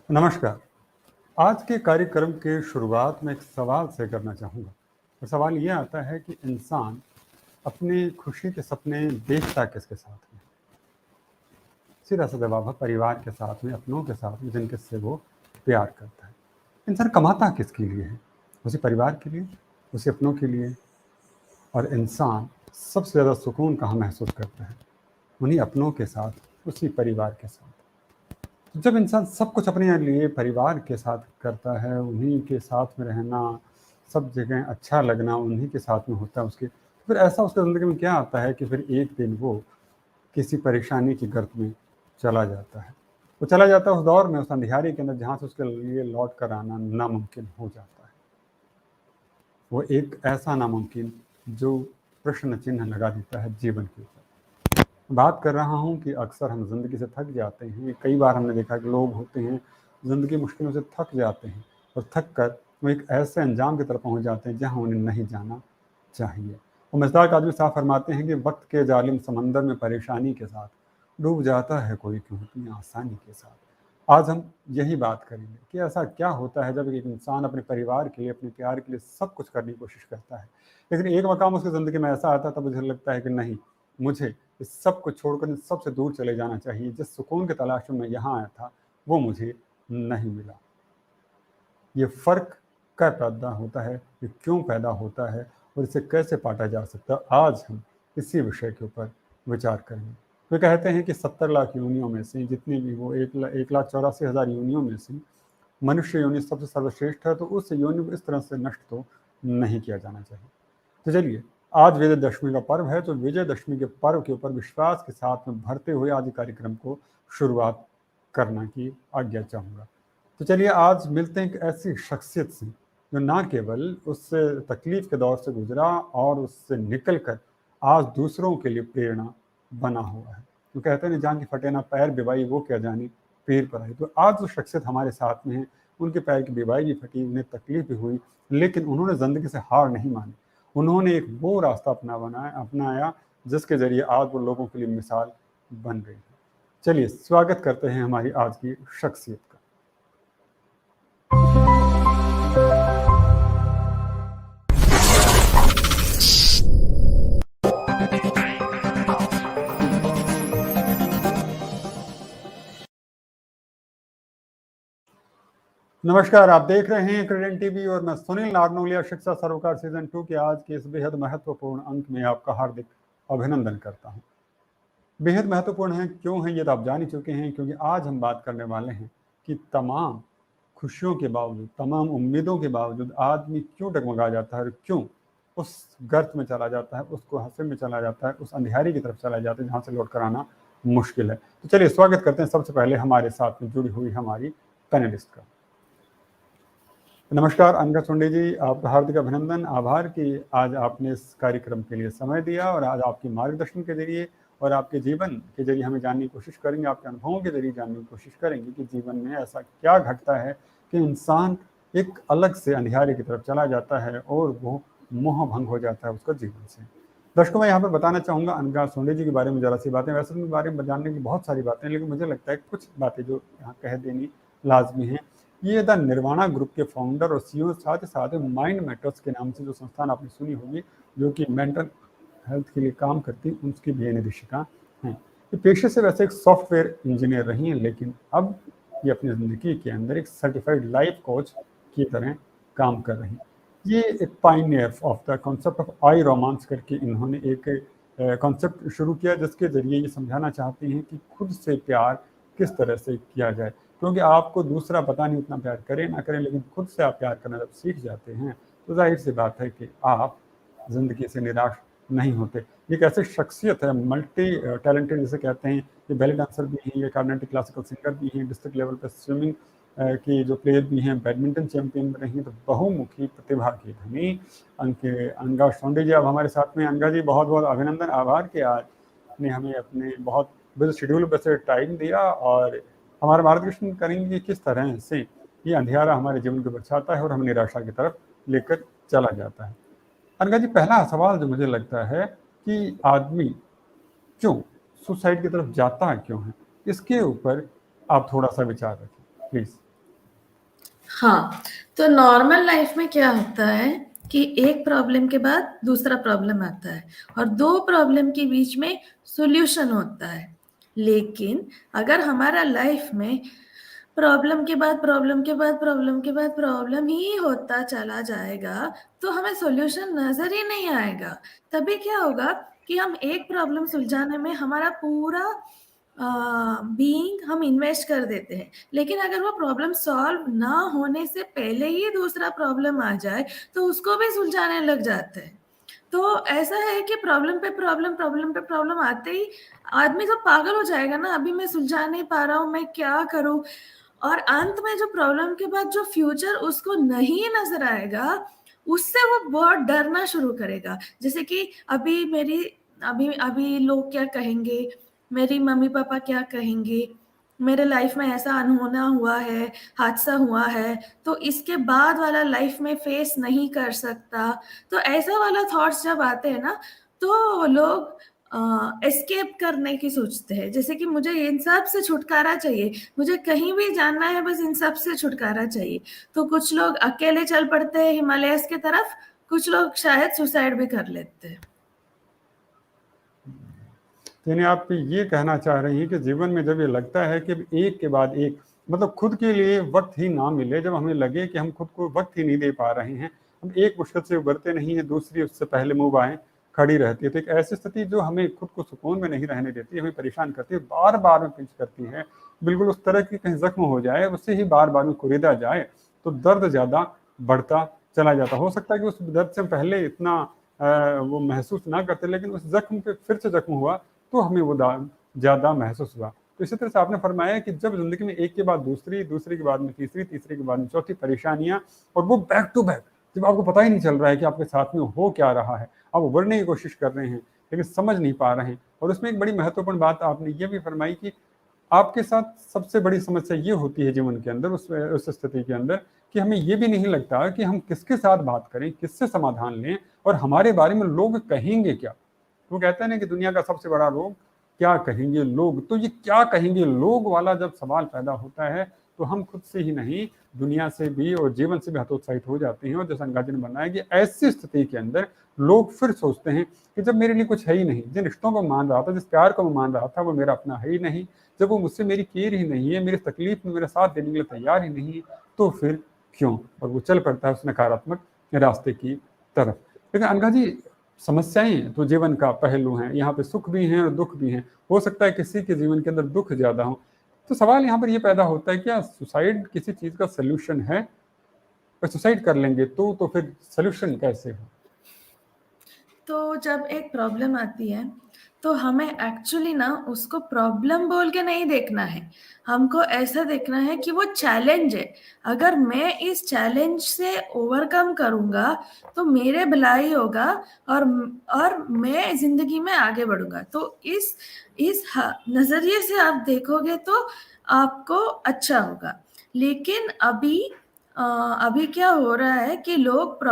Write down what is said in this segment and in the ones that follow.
नमस्कार। आज के कार्यक्रम के शुरुआत में एक सवाल से करना चाहूँगा और सवाल ये आता है कि इंसान अपनी खुशी के सपने देखता किसके साथ में? सीधा सा जवाब है परिवार के साथ में, अपनों के साथ में जिनके से वो प्यार करता है। इंसान कमाता किसके लिए है? उसी परिवार के लिए, उसी अपनों के लिए। और इंसान सबसे ज़्यादा सुकून कहाँ महसूस करता है? उन्हीं अपनों के साथ, उसी परिवार के साथ। जब इंसान सब कुछ अपने लिए परिवार के साथ करता है, उन्हीं के साथ में रहना, सब जगह अच्छा लगना उन्हीं के साथ में होता है उसके, तो फिर ऐसा उसकी ज़िंदगी में क्या आता है कि फिर एक दिन वो किसी परेशानी की गर्त में चला जाता है। वो चला जाता है उस दौर में, उस अंधियारे के अंदर जहाँ से उसके लिए लौट कर आना नामुमकिन हो जाता है। वो एक ऐसा नामुमकिन जो प्रश्न चिन्ह लगा देता है जीवन के ऊपर। बात कर रहा हूँ कि अक्सर हम ज़िंदगी से थक जाते हैं। कई बार हमने देखा कि लोग होते हैं, ज़िंदगी मुश्किलों से थक जाते हैं और थक कर वो एक ऐसे अंजाम की तरफ पहुँच जाते हैं जहाँ उन्हें नहीं जाना चाहिए। वो मज़दाक आदमी साहब फरमाते हैं कि वक्त के जालिम समंदर में परेशानी के साथ डूब जाता है कोई क्यों इतनी आसानी के साथ। आज हम यही बात करेंगे कि ऐसा क्या होता है जब एक इंसान अपने परिवार के लिए, अपने प्यार के लिए सब कुछ करने की कोशिश करता है, लेकिन एक मकाम उसकी ज़िंदगी में ऐसा आता है तब मुझे लगता है कि नहीं, मुझे इस सब को छोड़कर इन सबसे दूर चले जाना चाहिए। जिस सुकून की तलाश में मैं यहाँ आया था, वो मुझे नहीं मिला। ये फ़र्क क्या पैदा होता है, ये क्यों पैदा होता है और इसे कैसे पाटा जा सकता है? आज हम इसी विषय के ऊपर विचार करेंगे। वे कहते हैं कि 70 लाख योनियों में से जितनी भी वो 1,84,000 योनियों में से मनुष्य योनि सबसे सर्वश्रेष्ठ है, तो उस योनि को इस तरह से नष्ट तो नहीं किया जाना चाहिए। तो चलिए, आज विजयदशमी का पर्व है, तो विजयदशमी के पर्व के ऊपर विश्वास के साथ में भरते हुए आज कार्यक्रम को शुरुआत करना की आज्ञा चाहूँगा। तो चलिए आज मिलते हैं एक ऐसी शख्सियत से जो ना केवल उस तकलीफ के दौर से गुजरा और उससे निकल कर आज दूसरों के लिए प्रेरणा बना हुआ है। तो कहते हैं ना, जान की फटे ना पैर बिवाई वो क्या जानी पीर पर आई। तो आज जो शख्सियत हमारे साथ में है, उनके पैर की बिवाई भी फटी, उन्हें तकलीफ भी हुई, लेकिन उन्होंने ज़िंदगी से हार नहीं मानी। उन्होंने एक वो रास्ता अपनाया जिसके ज़रिए आज वो लोगों के लिए मिसाल बन गई है। चलिए स्वागत करते हैं हमारी आज की शख्सियत का। नमस्कार, आप देख रहे हैं क्रेडेंट टीवी और मैं सुनील नागनोलिया शिक्षा सरोकार सीजन 2 के आज के इस बेहद महत्वपूर्ण अंक में आपका हार्दिक अभिनंदन करता हूं। बेहद महत्वपूर्ण है, क्यों है ये तो आप जान ही चुके हैं, क्योंकि आज हम बात करने वाले हैं कि तमाम खुशियों के बावजूद, तमाम उम्मीदों के बावजूद आदमी क्यों डगमगा जाता है और क्यों उस गर्त में चला जाता है, उसको हंसे में चला जाता है, उस अंधियारी की तरफ चला जाता है जहाँ से लौट कर आना मुश्किल है। तो चलिए स्वागत करते हैं सबसे पहले हमारे साथ में जुड़ी हुई हमारी पैनलिस्ट का। नमस्कार अनघा सुंडे जी, आपका हार्दिक अभिनंदन, आभार कि आज आपने इस कार्यक्रम के लिए समय दिया और आज आपके मार्गदर्शन के जरिए और आपके जीवन के जरिए हमें जानने की कोशिश करेंगे, आपके अनुभवों के जरिए जानने की कोशिश करेंगे कि जीवन में ऐसा क्या घटता है कि इंसान एक अलग से अंधियारे की तरफ चला जाता है और वो मोह भंग हो जाता है उसका जीवन से। दर्शकों, मैं यहाँ पर बताना चाहूँगा अनघा सोंडे जी के बारे में ज़रा सी बातें। वैसे उनके बारे में जानने की बहुत सारी बातें हैं, लेकिन मुझे लगता है कुछ बातें जो यहाँ कह देनी लाजमी हैं। ये द निर्वाणा ग्रुप के फाउंडर और सीईओ, साथ ही साथ माइंड मैटर्स के नाम से जो संस्थान आपने सुनी होगी, जो कि मेंटल हेल्थ के लिए काम करती, उसकी भी निदेशिका हैं। ये पेशे से वैसे एक सॉफ्टवेयर इंजीनियर रही हैं, लेकिन अब ये अपनी ज़िंदगी के अंदर एक सर्टिफाइड लाइफ कोच की तरह काम कर रही हैं। ये एक Pioneer of the concept of I romance करके इन्होंने एक कॉन्सेप्ट शुरू किया, जिसके ज़रिए ये समझाना चाहती हैं कि खुद से प्यार किस तरह से किया जाए। क्योंकि आपको दूसरा पता नहीं उतना प्यार करे ना करे, लेकिन खुद से आप प्यार करना जब सीख जाते हैं तो जाहिर सी बात है कि आप ज़िंदगी से निराश नहीं होते। ये एक ऐसी शख्सियत है, मल्टी टैलेंटेड जिसे कहते हैं। ये बैले डांसर भी हैं, ये कार्नेटिक क्लासिकल सिंगर भी हैं, डिस्ट्रिक्ट लेवल पर स्विमिंग की जो प्लेयर भी हैं, बैडमिंटन चैंपियन भी रही हैं। तो बहुमुखी प्रतिभा की धनी अनघा सोंडे जी अब हमारे साथ में। अनघा जी, बहुत बहुत अभिनंदन, आभार कि आज ने हमें अपने बहुत बिजी शेड्यूल पर से टाइम दिया और हमारा मार्गदर्शन करेंगे कि किस तरह से ये अंधियारा हमारे जीवन को बचाता है और हमें निराशा की तरफ लेकर चला जाता है। अनघा जी, पहला सवाल जो मुझे लगता है कि आदमी क्यों सुसाइड की तरफ जाता है, क्यों है, इसके ऊपर आप थोड़ा सा विचार रखें प्लीज। हाँ, तो नॉर्मल लाइफ में क्या होता है कि एक प्रॉब्लम के बाद दूसरा प्रॉब्लम आता है और दो प्रॉब्लम के बीच में सॉल्यूशन होता है। लेकिन अगर हमारा लाइफ में प्रॉब्लम के बाद प्रॉब्लम के बाद प्रॉब्लम के बाद प्रॉब्लम ही होता चला जाएगा, तो हमें सॉल्यूशन नजर ही नहीं आएगा। तभी क्या होगा कि हम एक प्रॉब्लम सुलझाने में हमारा पूरा बीइंग हम इन्वेस्ट कर देते हैं। लेकिन अगर वो प्रॉब्लम सॉल्व ना होने से पहले ही दूसरा प्रॉब्लम आ जाए, तो उसको भी सुलझाने लग जाते हैं। तो ऐसा है कि प्रॉब्लम पे प्रॉब्लम आते ही आदमी तो पागल हो जाएगा ना, अभी मैं सुलझा नहीं पा रहा हूँ, मैं क्या करूँ? और अंत में जो प्रॉब्लम के बाद जो फ्यूचर उसको नहीं नजर आएगा, उससे वो बहुत डरना शुरू करेगा। जैसे कि अभी मेरी अभी अभी लोग क्या कहेंगे, मेरी मम्मी पापा क्या कहेंगे, मेरे लाइफ में ऐसा अनहोना हुआ है, हादसा हुआ है, तो इसके बाद वाला लाइफ में फेस नहीं कर सकता। तो ऐसा वाला थॉट्स जब आते हैं ना, तो लोग एस्केप करने की सोचते हैं। जैसे कि मुझे इन सब से छुटकारा चाहिए, मुझे कहीं भी जाना है, बस इन सब से छुटकारा चाहिए। तो कुछ लोग अकेले चल पड़ते हैं हिमालयस की तरफ, कुछ लोग शायद सुसाइड भी कर लेते हैं। तो यानी आप ये कहना चाह रही हैं कि जीवन में जब ये लगता है कि एक के बाद एक, मतलब खुद के लिए वक्त ही ना मिले, जब हमें लगे कि हम खुद को वक्त ही नहीं दे पा रहे हैं, हम एक मुश्किल से उबरते नहीं हैं, दूसरी उससे पहले मुंह आए खड़ी रहती है, तो एक ऐसी स्थिति जो हमें खुद को सुकून में नहीं रहने देती, हमें परेशान करती है, बार बार में पिंच करती है, बिल्कुल उस तरह की कहीं जख्म हो जाए, उससे ही बार बार में कुरेदा जाए, तो दर्द ज़्यादा बढ़ता चला जाता। हो सकता है कि उस दर्द से पहले इतना वो महसूस ना करते, लेकिन उस जख्म पे फिर से जख्म हुआ तो हमें वो ज़्यादा महसूस हुआ। तो इसी तरह से आपने फरमाया कि जब ज़िंदगी में एक के बाद दूसरी, दूसरी के बाद में तीसरी, तीसरी के बाद में चौथी परेशानियाँ, और वो बैक टू बैक, जब आपको पता ही नहीं चल रहा है कि आपके साथ में हो क्या रहा है, आप उभरने की कोशिश कर रहे हैं, लेकिन समझ नहीं पा रहे हैं। और उसमें एक बड़ी महत्वपूर्ण बात आपने ये भी फरमाई कि आपके साथ सबसे बड़ी समस्या ये होती है जीवन के अंदर, उस स्थिति के अंदर, कि हमें ये भी नहीं लगता कि हम किसके साथ बात करें, किससे समाधान लें, और हमारे बारे में लोग कहेंगे क्या। वो कहते हैं ना कि दुनिया का सबसे बड़ा रोग क्या कहेंगे लोग, तो ये क्या कहेंगे लोग वाला जब सवाल पैदा होता है, तो हम खुद से ही नहीं, दुनिया से भी और जीवन से भी हतोत्साहित हो जाते हैं। और जैसा गंगा ने बनाया कि ऐसी स्थिति के अंदर लोग फिर सोचते हैं कि जब मेरे लिए कुछ है ही नहीं, जिन रिश्तों को मान रहा था, जिस प्यार को मैं मान रहा था, वो मेरा अपना है ही नहीं, जब वो मुझसे मेरी केयर ही नहीं है, मेरी तकलीफ में मेरा साथ देने के लिए तैयार ही नहीं है, तो फिर क्यों। और वो चल पड़ता है उस नकारात्मक रास्ते की तरफ। लेकिन अनघा जी, समस्याएं तो जीवन का पहलू हैं, यहाँ पे सुख भी हैं और दुख भी हैं। हो सकता है किसी के जीवन के अंदर दुख ज्यादा हो, तो सवाल यहाँ पर ये पैदा होता है, क्या सुसाइड किसी चीज का सोल्यूशन है? पर सुसाइड कर लेंगे तो फिर सोल्यूशन कैसे हो? तो जब एक प्रॉब्लम आती है, तो हमें एक्चुअली ना उसको प्रॉब्लम बोल के नहीं देखना है, हमको ऐसा देखना है कि वो चैलेंज है। अगर मैं इस चैलेंज से ओवरकम करूंगा, तो मेरे भलाई होगा, और और मैं जिंदगी में आगे बढ़ूंगा। तो इस नजरिए से आप देखोगे तो आपको अच्छा होगा। लेकिन अभी क्या हो रहा है कि लोग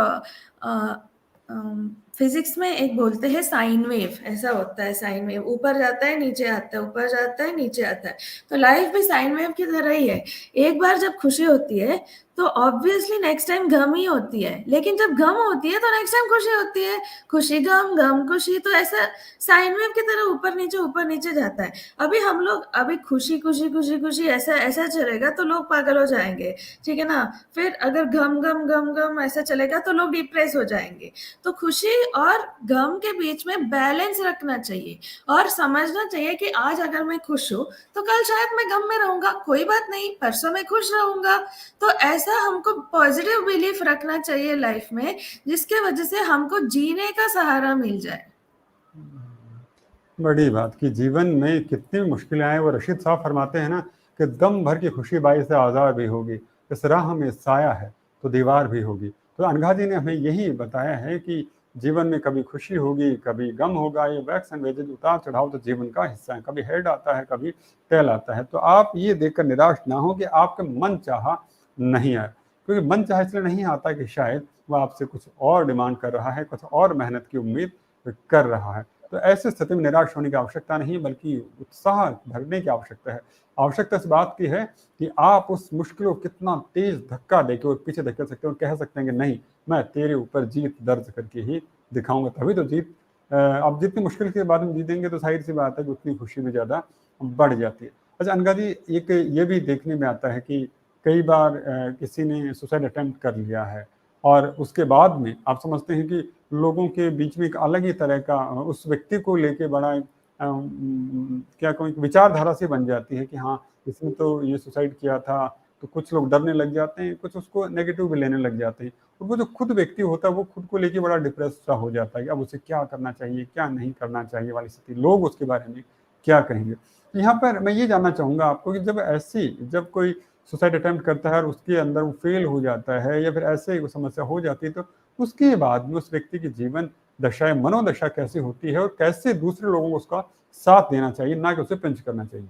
फिजिक्स में एक बोलते हैं साइन वेव, ऐसा होता है। साइन वेव ऊपर जाता है नीचे आता है, ऊपर जाता है नीचे आता है। तो लाइफ भी साइन वेव की तरह ही है। एक बार जब खुशी होती है, तो ऑब्वियसली नेक्स्ट टाइम गम ही होती है, लेकिन जब गम होती है तो नेक्स्ट टाइम खुशी होती है। खुशी गम गम खुशी, तो ऐसा साइन वेव की तरह ऊपर नीचे जाता है। अभी हम लोग अभी खुशी खुशी खुशी खुशी ऐसा ऐसा चलेगा तो लोग पागल हो जाएंगे, ठीक है ना। फिर अगर गम गम गम गम ऐसा चलेगा तो लोग डिप्रेस हो जाएंगे। तो खुशी और गम के बीच में बैलेंस रखना चाहिए, और समझना चाहिए कि आज अगर मैं खुश हूं, तो कल शायद मैं गम में रहूंगा, कोई बात नहीं, परसों मैं खुश रहूंगा। तो ऐसा हमको पॉजिटिव बिलीफ रखना चाहिए लाइफ में, जिसके वजह से हमको जीने का सहारा मिल जाए। बड़ी बात कि जीवन में कितनी मुश्किलें आए, वो रशीद साहब फरमाते हैं ना कि दम भर की खुशी बाई से आज़ार भी होगी, इस राह में साया है तो दीवार भी होगी। तो अनघा जी ने हमें यही बताया है कि जीवन में कभी खुशी होगी, कभी गम होगा, ये वैक्स एंड वेजेज, उतार चढ़ाव तो जीवन का हिस्सा है, कभी हेड आता है, कभी टेल आता है। तो आप ये देखकर निराश ना हो कि आपके मन चाहा नहीं आए, क्योंकि मन चाहा इसलिए नहीं आता कि शायद वह आपसे कुछ और डिमांड कर रहा है, कुछ और मेहनत की उम्मीद कर रहा है। तो ऐसी स्थिति में निराश होने की आवश्यकता नहीं, बल्कि उत्साह भरने की आवश्यकता है। आवश्यकता इस बात की है कि आप उस मुश्किल को कितना तेज धक्का देके और पीछे धकेल सकते हो और कह सकते हैं कि नहीं, मैं तेरे ऊपर जीत दर्ज करके ही दिखाऊंगा, तभी तो जीत। अब जितनी मुश्किल के बाद में जीतेंगे तो जाहिर सी बात है कि उतनी खुशी भी ज़्यादा बढ़ जाती है। अच्छा अनघा जी, एक ये भी देखने में आता है कि कई बार किसी ने सुसाइड अटेम्प्ट कर लिया है और उसके बाद में आप समझते हैं कि लोगों के बीच में एक अलग ही तरह का उस व्यक्ति को लेके बड़ा क्या कहूँ, एक विचारधारा सी बन जाती है कि हाँ, इसने तो ये सुसाइड किया था। तो कुछ लोग डरने लग जाते हैं, कुछ उसको नेगेटिव भी लेने लग जाते हैं। और वो जो खुद व्यक्ति होता है वो खुद को लेके बड़ा डिप्रेस सा हो जाता है कि अब उसे क्या करना चाहिए, क्या नहीं करना चाहिए वाली स्थिति, लोग उसके बारे में क्या कहेंगे। तो यहाँ पर मैं ये जानना चाहूँगा आपको कि जब कोई सुसाइड अटेम्प्ट करता है और उसके अंदर वो फेल हो जाता है या फिर ऐसे कोई समस्या हो जाती है, तो उसके बाद में उस व्यक्ति की जीवन दशा, मनोदशा कैसी होती है और कैसे दूसरे लोगों को उसका साथ देना चाहिए, ना कि उसे पिंच करना चाहिए?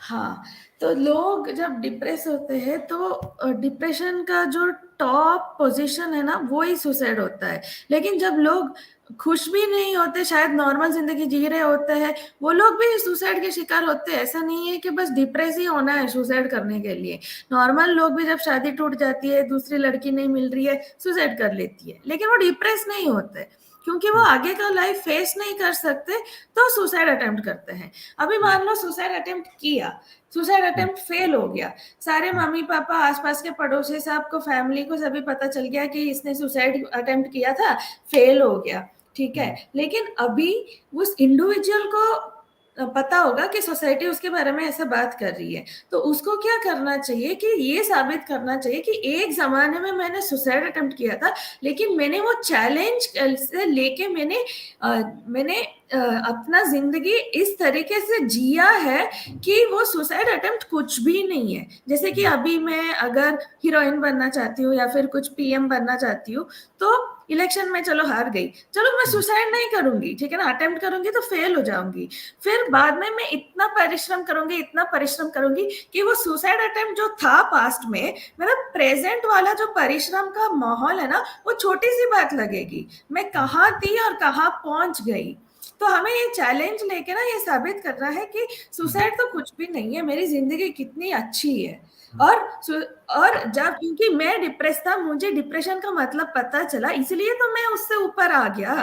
हाँ, तो लोग जब डिप्रेस होते हैं तो डिप्रेशन का जो टॉप पोजीशन है ना वो ही सुसाइड होता है। लेकिन जब लोग खुश भी नहीं होते, शायद नॉर्मल जिंदगी जी रहे होते हैं, वो लोग भी सुसाइड के शिकार होते हैं। ऐसा नहीं है कि बस डिप्रेस ही होना है सुसाइड करने के लिए। नॉर्मल लोग भी जब शादी टूट जाती है, दूसरी लड़की नहीं मिल रही है, सुसाइड कर लेती है, लेकिन वो डिप्रेस नहीं होते क्योंकि वो आगे का लाइफ फेस नहीं कर सकते, तो सुसाइड अटेम्प्ट करते हैं। अभी मान लो सुसाइड अटेम्प्ट किया, सुसाइड अटेम्प्ट फेल हो गया, सारे मम्मी पापा, आसपास के पड़ोसी, सबको, फैमिली को सभी पता चल गया कि इसने सुसाइड अटेम्प्ट किया था, फेल हो गया, ठीक है। लेकिन अभी उस इंडिविजुअल को पता होगा कि सोसाइटी उसके बारे में ऐसा बात कर रही है, तो उसको क्या करना चाहिए कि ये साबित करना चाहिए कि एक जमाने में मैंने सुसाइड अटेम्प्ट किया था, लेकिन मैंने वो चैलेंज से लेके मैंने अपना जिंदगी इस तरीके से जिया है कि वो सुसाइड अटेम्प्ट कुछ भी नहीं है। जैसे कि अभी मैं अगर हीरोइन बनना चाहती हूँ या फिर कुछ पीएम बनना चाहती हूँ, तो इलेक्शन में चलो हार गई, चलो मैं सुसाइड नहीं करूंगी, ठीक है ना, अटेम्प्ट करूंगी तो फेल हो जाऊंगी, फिर बाद में मैं इतना परिश्रम करूंगी, इतना परिश्रम करूंगी कि वो सुसाइड अटेम्प्ट जो था पास्ट में, मेरा प्रेजेंट वाला जो परिश्रम का माहौल है ना, वो छोटी सी बात लगेगी, मैं कहाँ थी और कहाँ पहुंच गई। तो हमें ये चैलेंज लेके ना ये साबित करना है कि सुसाइड तो कुछ भी नहीं है, मेरी जिंदगी कितनी अच्छी है। और और जब, क्योंकि मैं डिप्रेस था, मुझे डिप्रेशन का मतलब पता चला, इसलिए तो मैं उससे ऊपर आ गया,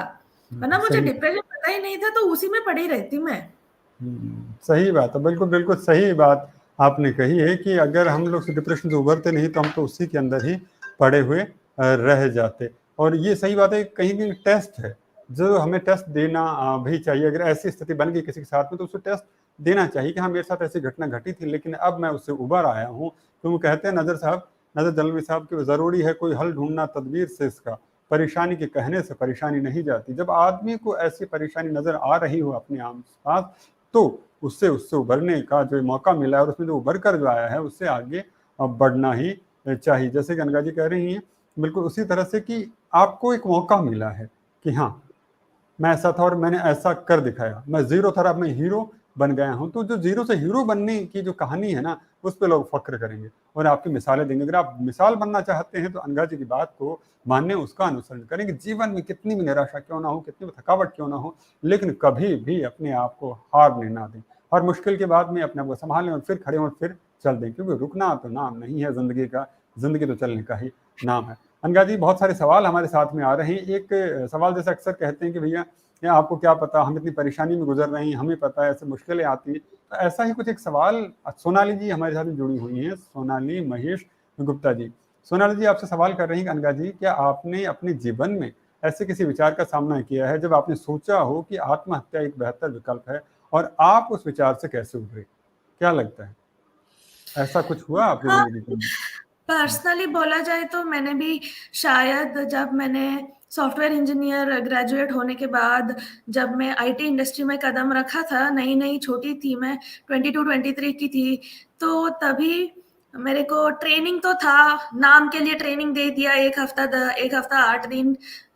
वरना मुझे सही। डिप्रेशन पता ही नहीं था तो उसी में पड़ी रहती मैं। सही बात है, बिल्कुल बिल्कुल सही बात आपने कही है कि अगर हम लोग डिप्रेशन से उभरते नहीं तो हम तो उसी के अंदर ही पड़े हुए रह जाते। और ये सही बात है, कहीं कहीं टेस्ट है जो हमें टेस्ट देना भी चाहिए। अगर ऐसी स्थिति बन गई किसी के साथ में तो उसे टेस्ट देना चाहिए कि हाँ, मेरे साथ ऐसी घटना घटी थी, लेकिन अब मैं उससे उभर आया हूँ। तो वो कहते हैं नजर जलवी साहब कि ज़रूरी है कोई हल ढूंढना तदबीर से इसका, परेशानी के कहने से परेशानी नहीं जाती। जब आदमी को ऐसी परेशानी नजर आ रही हो अपने आस पास, तो उससे उससे उभरने का जो मौका मिला है और उसमें जो उभर कर जो आया है उससे आगे बढ़ना ही चाहिए। जैसे कि अनघा जी कह रही हैं, बिल्कुल उसी तरह से कि आपको एक मौका मिला है कि हाँ, मैं ऐसा था और मैंने ऐसा कर दिखाया, मैं जीरो था, अब मैं हीरो बन गया हूं। तो जो जीरो से हीरो बनने की जो कहानी है ना, उस पर लोग फक्र करेंगे और आपकी मिसालें देंगे। अगर आप मिसाल बनना चाहते हैं तो अनघा जी की बात को मानने, उसका अनुसरण करेंगे। जीवन में कितनी भी निराशा क्यों ना हो, कितनी भी थकावट क्यों ना हो, लेकिन कभी भी अपने आप को हारने ना दें। हर मुश्किल के बाद में अपने आप को संभालें और फिर खड़े और फिर चल दें, क्योंकि रुकना तो नाम नहीं है जिंदगी का, जिंदगी तो चलने का ही नाम है। अनघा जी, बहुत सारे सवाल हमारे साथ में आ रहे हैं। एक सवाल जैसे अक्सर कहते हैं कि भैया, या आपको क्या पता, हम इतनी परेशानी में गुजर रहे हैं, हमें पता है ऐसे मुश्किलें आती हैं। तो ऐसा ही कुछ एक सवाल सोनाली जी हमारे साथ जुड़ी हुई हैं, सोनाली महेश गुप्ता जी। सोनाली जी आपसे सवाल कर रही हैं, अनघा जी, क्या आपने अपने जीवन में ऐसे किसी विचार का सामना किया है जब आपने सोचा हो कि आत्महत्या एक बेहतर विकल्प है, और आप उस विचार से कैसे उभरे? क्या लगता है, ऐसा कुछ हुआ आपकी हाँ, जिंदगी में? पर्सनली बोला जाए तो मैंने भी शायद, जब मैंने सॉफ्टवेयर इंजीनियर ग्रेजुएट होने के बाद जब मैं आईटी इंडस्ट्री में कदम रखा था, नई नई छोटी थी मैं, 22-23 की थी, तो तभी मेरे को ट्रेनिंग तो था, नाम के लिए ट्रेनिंग दे दिया, एक हफ्ता 8 दिन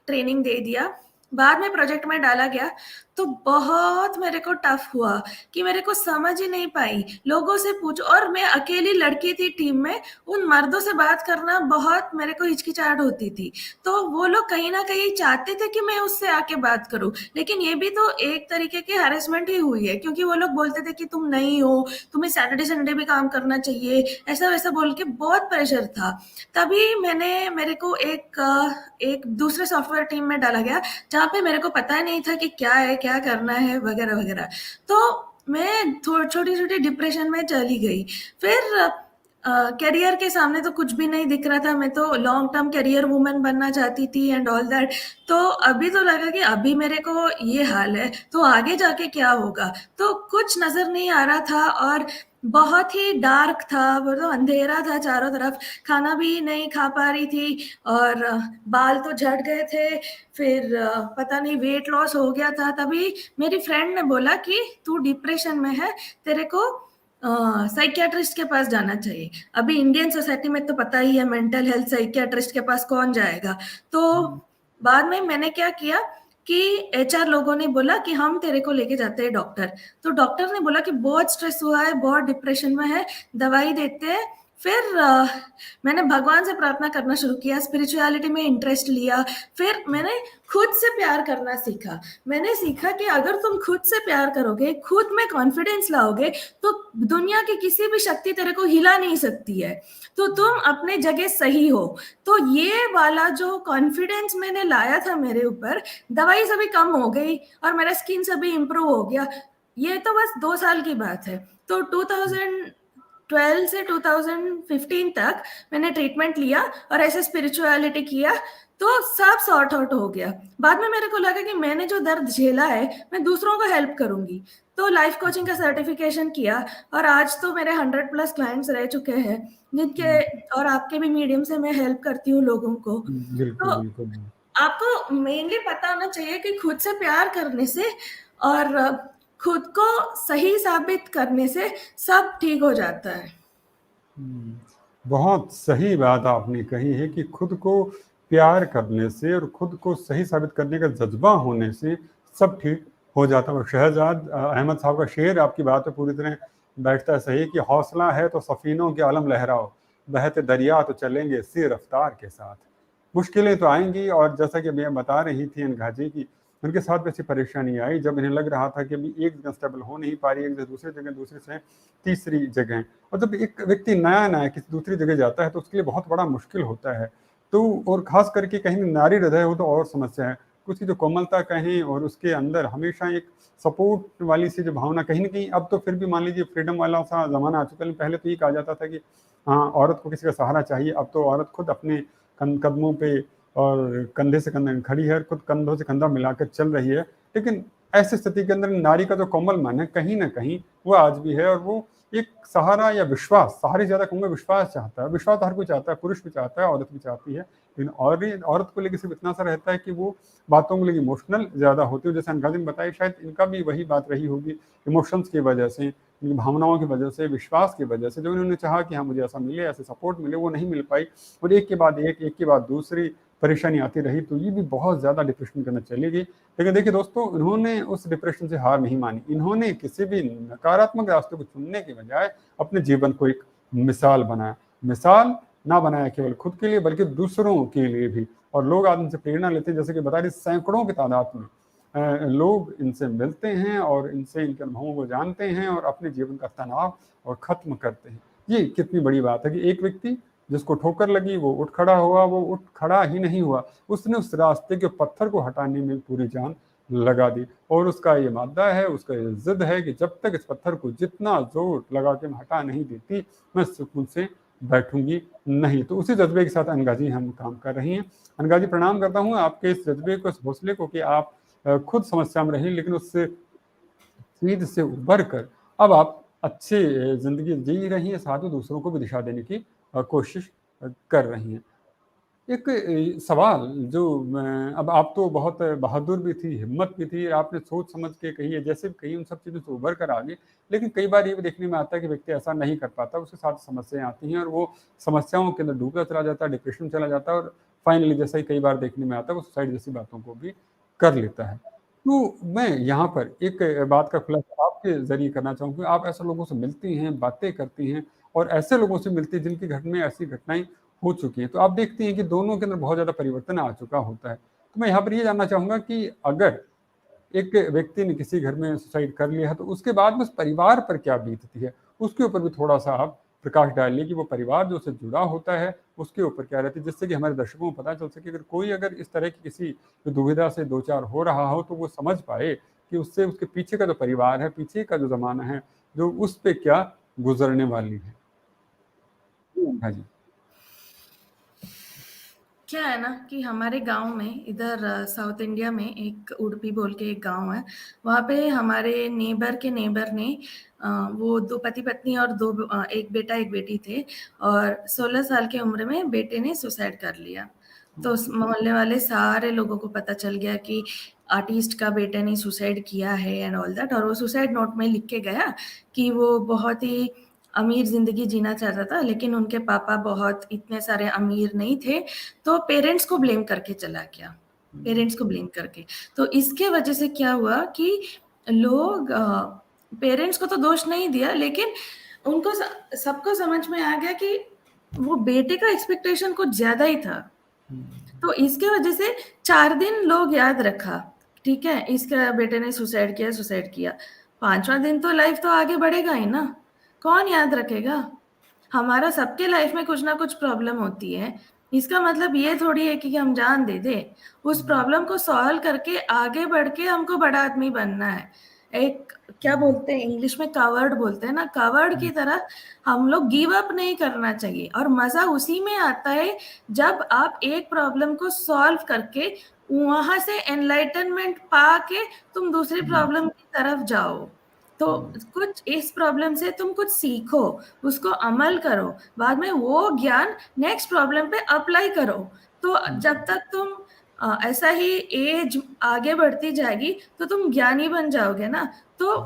ट्रेनिंग दे दिया, बाद में प्रोजेक्ट में डाला गया। तो बहुत मेरे को टफ हुआ कि मेरे को समझ ही नहीं पाई, लोगों से पूछो, और मैं अकेली लड़की थी टीम में, उन मर्दों से बात करना बहुत मेरे को हिचकिचाहट होती थी। तो वो लोग कहीं ना कहीं चाहते थे कि मैं उससे आके बात करूं, लेकिन ये भी तो एक तरीके की हैरेसमेंट ही हुई है, क्योंकि वो लोग बोलते थे कि तुम नहीं हो, तुम्हें सैटरडे संडे भी काम करना चाहिए, ऐसा वैसा बोल के बहुत प्रेशर था। तभी मेरे को एक दूसरे सॉफ्टवेयर टीम में डाला गया, जहाँ पे मेरे को पता नहीं था कि क्या है, क्या करना है, वगैरह वगैरह। तो मैं छोटी छोटी डिप्रेशन में चली गई। फिर करियर के सामने तो कुछ भी नहीं दिख रहा था, मैं तो लॉन्ग टर्म करियर वुमन बनना चाहती थी एंड ऑल दैट। तो अभी तो लगा कि अभी मेरे को ये हाल है तो आगे जाके क्या होगा, तो कुछ नजर नहीं आ रहा था, और बहुत ही डार्क था, वो तो अंधेरा था चारों तरफ, खाना भी नहीं खा पा रही थी, और बाल तो झड़ गए थे। फिर पता नहीं वेट लॉस हो गया था। तभी मेरी फ्रेंड ने बोला कि तू डिप्रेशन में है, तेरे को साइकियाट्रिस्ट के पास जाना चाहिए। अभी इंडियन सोसाइटी में तो पता ही है, मेंटल हेल्थ साइकियाट्रिस्ट के पास कौन जाएगा। तो बाद में मैंने क्या किया कि एचआर लोगों ने बोला कि हम तेरे को लेके जाते हैं डॉक्टर। तो डॉक्टर ने बोला कि बहुत स्ट्रेस हुआ है, बहुत डिप्रेशन में है, दवाई देते हैं। फिर मैंने भगवान से प्रार्थना करना शुरू किया, स्पिरिचुअलिटी में इंटरेस्ट लिया। फिर मैंने खुद से प्यार करना सीखा। मैंने सीखा कि अगर तुम खुद से प्यार करोगे, खुद में कॉन्फिडेंस लाओगे, तो दुनिया की किसी भी शक्ति तेरे को हिला नहीं सकती है। तो तुम अपने जगह सही हो। तो ये वाला जो कॉन्फिडेंस मैंने लाया था मेरे ऊपर, दवाई से भी कम हो गई और मेरा स्किन से भी इम्प्रूव हो गया। ये तो बस 2 साल की बात है। तो 2012 से 2015 तक मैंने ट्रीटमेंट लिया और ऐसे स्पिरिचुअलिटी किया, तो सब सॉर्ट आउट हो गया। बाद में मेरे को लगा कि मैंने जो दर्द झेला है, मैं दूसरों को हेल्प करूंगी। तो लाइफ कोचिंग का सर्टिफिकेशन किया, और आज तो मेरे 100+ क्लाइंट्स रह चुके हैं, जिनके और आपके भी मीडियम से मैं हेल्प करती हूँ लोगों को। बिल्कुल तो बिल्कुल। आपको मेनली पता होना चाहिए कि खुद से प्यार करने से और खुद को सही साबित करने से सब ठीक हो जाता है। बहुत सही बात आपने कही है कि खुद को प्यार करने से और खुद को सही साबित करने का जज्बा होने से सब ठीक हो जाता है। और शहजाद अहमद साहब का शेर आपकी बात पे पूरी तरह बैठता है सही कि हौसला है तो सफ़ीनों के आलम लहराओ, बहते दरिया तो चलेंगे इसी रफ्तार के साथ। मुश्किलें तो आएंगी, और जैसा कि अभी बता रही थी अनघा जी की, उनके साथ भी ऐसी परेशानी आई जब इन्हें लग रहा था कि अभी एक जगह स्टेबल हो नहीं पा रही, एक जगह दूसरी जगह, दूसरी से तीसरी जगह। और जब एक व्यक्ति नया नया किसी दूसरी जगह जाता है तो उसके लिए बहुत बड़ा मुश्किल होता है। तो और खास करके कहीं नारी हृदय हो तो और समस्या है। उसकी जो कोमलता कहें और उसके अंदर हमेशा एक सपोर्ट वाली सी जो भावना, कहीं ना कहीं अब तो फिर भी मान लीजिए फ्रीडम वाला सा जमाना आ चुका है। पहले तो ये कहा जाता था कि हाँ औरत को किसी का सहारा चाहिए, अब तो औरत खुद अपने कदमों पे और कंधे से कंधे खड़ी है, खुद कंधों से कंधा मिलाकर चल रही है। लेकिन ऐसी स्थिति के अंदर नारी का जो कोमल मन है कहीं ना कहीं वो आज भी है, और वो एक सहारा या विश्वास, सहारे ज्यादा कहूँगा, विश्वास चाहता है। विश्वास हर कोई चाहता है, पुरुष भी चाहता है, औरत भी चाहती है। लेकिन औरत को लेकर सिर्फ इतना सा रहता है कि वो बातों को लेकर इमोशनल ज्यादा होती है। जैसे अनघा जी ने बताया, शायद इनका भी वही बात रही होगी, इमोशंस की वजह से, इनकी भावनाओं की वजह से, विश्वास की वजह से, जो इन्होंने चाहा कि हाँ मुझे ऐसा मिले, ऐसे सपोर्ट मिले, वो नहीं मिल पाई। और एक के बाद दूसरी परेशानी आती रही, तो ये भी बहुत ज़्यादा डिप्रेशन के अंदर चली गई। लेकिन देखिए दोस्तों, इन्होंने उस डिप्रेशन से हार नहीं मानी। इन्होंने किसी भी नकारात्मक रास्ते को चुनने के बजाय अपने जीवन को एक मिसाल बनाया। मिसाल ना बनाया केवल खुद के लिए बल्कि दूसरों के लिए भी। और लोग आज इनसे प्रेरणा लेते हैं, जैसे कि बता रही, सैकड़ों की तादाद में लोग इनसे मिलते हैं और इनसे इनके अनुभवों को जानते हैं और अपने जीवन का तनाव और ख़त्म करते हैं। ये कितनी बड़ी बात है कि एक व्यक्ति जिसको ठोकर लगी वो उठ खड़ा हुआ, वो उठ खड़ा ही नहीं हुआ, उसने उस रास्ते के पत्थर को हटाने में पूरी जान लगा दी। और उसका ये मादा है, उसका ये जिद है कि जब तक इस पत्थर को जितना जोर लगा के मैं हटा नहीं देती, मैं सुकून से बैठूंगी नहीं। तो उसी जज्बे के साथ अनघा जी हम काम कर रही हैं। अनघा जी, प्रणाम करता हूँ आपके इस जज्बे को, इस हौसले को कि आप खुद समस्या में रही लेकिन उससे सीध से उभर कर अब आप अच्छे जिंदगी जी रही हैं, साथ ही दूसरों को भी दिशा देने की कोशिश कर रही हैं। एक सवाल जो अब आप तो बहुत बहादुर भी थी, हिम्मत भी थी, आपने सोच समझ के कही है, जैसे भी कही उन सब चीज़ों से उभर कर आ गए। लेकिन कई बार ये भी देखने में आता है कि व्यक्ति ऐसा नहीं कर पाता, उसके साथ समस्याएं आती हैं और वो समस्याओं के अंदर डूबता चला जाता है, डिप्रेशन में चला जाता है और फाइनली जैसा ही कई बार देखने में आता है वो सुसाइड जैसी बातों को भी कर लेता है। तो मैं यहाँ पर एक बात का खुलासा आपके ज़रिए करना चाहूँगा। आप ऐसे लोगों से मिलती हैं, बातें करती हैं और ऐसे लोगों से मिलती हैं जिनके घर में ऐसी घटनाएँ हो चुकी हैं। तो आप देखती हैं कि दोनों के अंदर बहुत ज़्यादा परिवर्तन आ चुका होता है। तो मैं यहाँ पर ये जानना चाहूँगा कि अगर एक व्यक्ति ने किसी घर में सुसाइड कर लिया है, तो उसके बाद में उस परिवार पर क्या बीतती है? उसके ऊपर भी थोड़ा-सा आप प्रकाश डालिए कि वो परिवार जो उससे जुड़ा होता है, उसके ऊपर क्या रहती है? जिससे कि हमारे दर्शकों को पता चल सके, अगर कोई अगर इस तरह की किसी दुविधा से दो-चार हो रहा हो, तो वो समझ पाए कि उससे उसके पीछे का जो परिवार है, पीछे का जो ज़माना है, जो उस पे क्या गुज़रने वाली है। हाँ जी। क्या है ना कि हमारे गाँव में इधर साउथ इंडिया में एक उडुपी बोल के एक गाँव है। वहाँ पे हमारे नेबर के नेबर ने वो 2 पति-पत्नी और 1 बेटा, 1 बेटी थे और 16 साल की उम्र में बेटे ने सुसाइड कर लिया। तो उस मोहल्ले वाले सारे लोगों को पता चल गया कि आर्टिस्ट का बेटे ने सुसाइड किया है एंड ऑल दैट, और वो सुसाइड नोट में लिख के गया कि वो बहुत ही अमीर ज़िंदगी जीना चाहता था, लेकिन उनके पापा बहुत इतने सारे अमीर नहीं थे, तो पेरेंट्स को ब्लेम करके चला गया, पेरेंट्स को ब्लेम करके। तो इसके वजह से क्या हुआ कि लोग पेरेंट्स को तो दोष नहीं दिया, लेकिन उनको सबको समझ में आ गया कि वो बेटे का एक्सपेक्टेशन कुछ ज़्यादा ही था। तो इसके वजह से 4 दिन लोग याद रखा, ठीक है? इसका बेटे ने सुसाइड किया। 5वाँ दिन तो लाइफ़ तो आगे बढ़ेगा ही ना, कौन याद रखेगा? हमारा सबके लाइफ़ में कुछ ना कुछ प्रॉब्लम होती है। इसका मतलब ये थोड़ी है कि हम जान दे दें। उस प्रॉब्लम को सॉल्व करके आगे बढ़ के हमको बड़ा आदमी बनना है। एक क्या बोलते हैं इंग्लिश में कावर्ड बोलते हैं ना, कावर्ड की तरह हम लोग गिव अप नहीं करना चाहिए, और मज़ा उसी में आता है जब आप एक प्रॉब्लम को सॉल्व करके वहाँ से एनलाइटनमेंट पा के तुम दूसरी प्रॉब्लम की तरफ जाओ। तो कुछ इस प्रॉब्लम से तुम कुछ सीखो, उसको अमल करो, बाद में वो ज्ञान नेक्स्ट प्रॉब्लम पे अप्लाई करो। तो जब तक तुम ऐसा ही एज आगे बढ़ती जाएगी, तो तुम ज्ञानी बन जाओगे ना, तो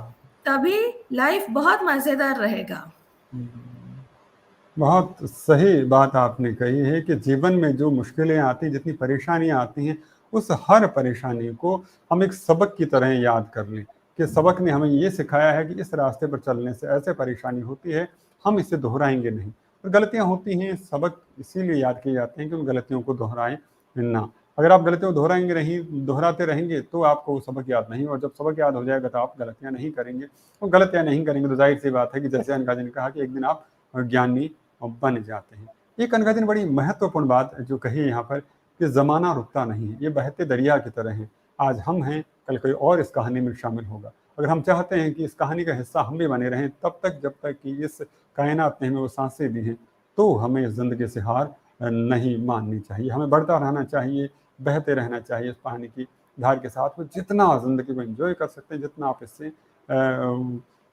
तभी लाइफ बहुत मज़ेदार रहेगा। बहुत सही बात आपने कही है कि जीवन में जो मुश्किलें आती हैं, जितनी परेशानियाँ आती हैं, उस हर परेशानी को हम एक सबक की तरह याद कर लें कि सबक ने हमें ये सिखाया है कि इस रास्ते पर चलने से ऐसे परेशानी होती है, हम इसे दोहराएँगे नहीं। और गलतियाँ होती हैं, सबक इसीलिए याद किए जाते हैं कि उन गलतियों को दोहराएँ ना। अगर आप गलतियों को दोहराते रहेंगे तो आपको वो सबक याद नहीं, और जब सबक याद हो जाएगा तो आप गलतियाँ नहीं करेंगे। और गलतियाँ नहीं करेंगे तो ज़ाहिर-सी बात है कि जैसे अनका जी ने कहा कि एक दिन आप ज्ञानी बन जाते हैं। एक अनका जी ने बड़ी महत्वपूर्ण बात जो कही है यहाँ पर कि ज़माना रुकता नहीं है, ये बहते दरिया की तरह है। आज हम हैं, कल कोई और इस कहानी में शामिल होगा। अगर हम चाहते हैं कि इस कहानी का हिस्सा हम भी बने रहें, तब तक जब तक कि इस कायनात ने हमें वो साँसें दी हैं, तो हमें ज़िंदगी से हार नहीं माननी चाहिए। हमें बढ़ता रहना चाहिए, बहते रहना चाहिए इस पानी की धार के साथ में। जितना ज़िंदगी को एन्जॉय कर सकते हैं, जितना आप इससे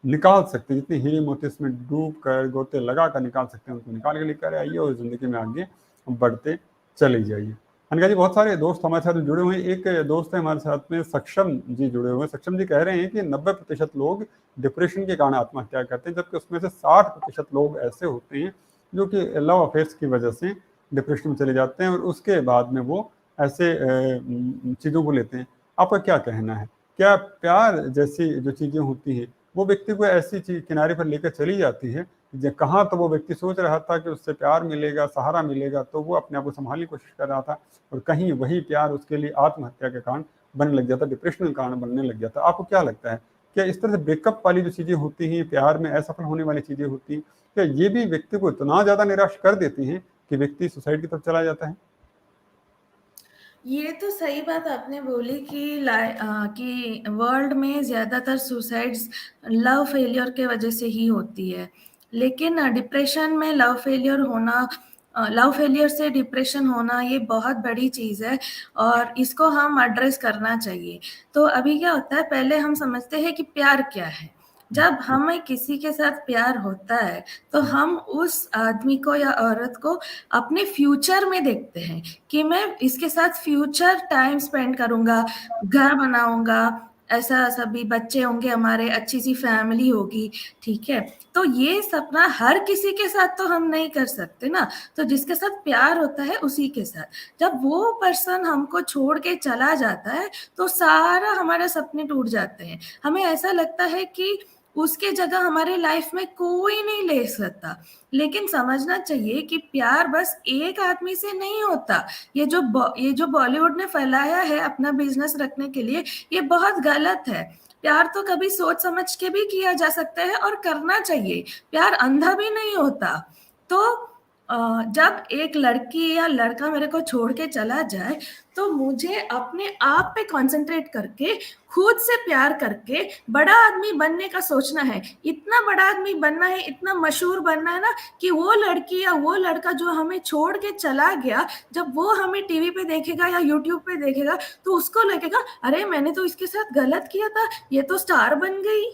निकाल सकते हैं, जितनी हीरे मोती इसमें डूब कर, गोते लगा कर निकाल सकते हैं, उनको निकाल के लेकर आइए और ज़िंदगी में आगे बढ़ते चले जाइए। अनका जी, बहुत सारे दोस्त हमारे साथ जुड़े हुए हैं। एक दोस्त है हमारे साथ में, सक्षम जी जुड़े हुए हैं। सक्षम जी कह रहे हैं कि 90% लोग डिप्रेशन के कारण आत्महत्या करते हैं, जबकि उसमें से 60% लोग ऐसे होते हैं जो कि लव अफेयर्स की वजह से डिप्रेशन में चले जाते हैं और उसके बाद में वो ऐसे चीज़ों को लेते हैं। आपका क्या कहना है? क्या प्यार जैसी जो चीज़ें होती हैं, वो व्यक्ति को ऐसी चीज़ किनारे पर लेकर चली जाती है, कहाँ तो वो व्यक्ति सोच रहा था कि उससे प्यार मिलेगा, सहारा मिलेगा, तो वो अपने आप को सँभालने की कोशिश कर रहा था, और कहीं वही प्यार उसके लिए आत्महत्या के कारण बनने लग जाता, डिप्रेशन के कारण बनने लग जाता। आपको क्या लगता है? क्या इस तरह से ब्रेकअप वाली जो चीज़ें होती हैं, प्यार में असफल होने वाली चीज़ें होती हैं, क्या ये भी व्यक्ति को इतना ज़्यादा निराश कर देती हैं कि व्यक्ति सुसाइड की तरफ चला जाता है? ये तो सही बात आपने बोली कि वर्ल्ड में ज़्यादातर सुसाइड्स लव फेलियर के वजह से ही होती है। लेकिन डिप्रेशन में लव फेलियर से डिप्रेशन होना ये बहुत बड़ी चीज़ है, और इसको हम एड्रेस करना चाहिए। तो अभी क्या होता है, पहले हम समझते हैं कि प्यार क्या है? जब हमें किसी के साथ प्यार होता है, तो हम उस आदमी को या औरत को अपने फ्यूचर में देखते हैं कि मैं इसके साथ फ्यूचर टाइम स्पेंड करूँगा, घर बनाऊँगा, ऐसा सभी बच्चे होंगे हमारे, अच्छी सी फैमिली होगी, ठीक है। तो ये सपना हर किसी के साथ तो हम नहीं कर सकते ना, तो जिसके साथ प्यार होता है उसी के साथ। जब वो पर्सन हमको छोड़ के चला जाता है तो सारा हमारे सपने टूट जाते हैं। हमें ऐसा लगता है कि उसके जगह हमारे लाइफ में कोई नहीं ले सकता। लेकिन समझना चाहिए कि प्यार बस एक आदमी से नहीं होता। ये जो बॉलीवुड ने फैलाया है अपना बिजनेस रखने के लिए, ये बहुत गलत है। प्यार तो कभी सोच समझ के भी किया जा सकता है और करना चाहिए। प्यार अंधा भी नहीं होता। तो जब एक लड़की या लड़का मेरे को छोड़ के चला जाए तो मुझे अपने आप पे कंसंट्रेट करके, खुद से प्यार करके बड़ा आदमी बनने का सोचना है। इतना बड़ा आदमी बनना है, इतना मशहूर बनना है ना, कि वो लड़की या वो लड़का जो हमें छोड़ के चला गया, जब वो हमें टीवी पे देखेगा या यूट्यूब पे देखेगा तो उसको लगेगा, अरे मैंने तो इसके साथ गलत किया था, ये तो स्टार बन गई।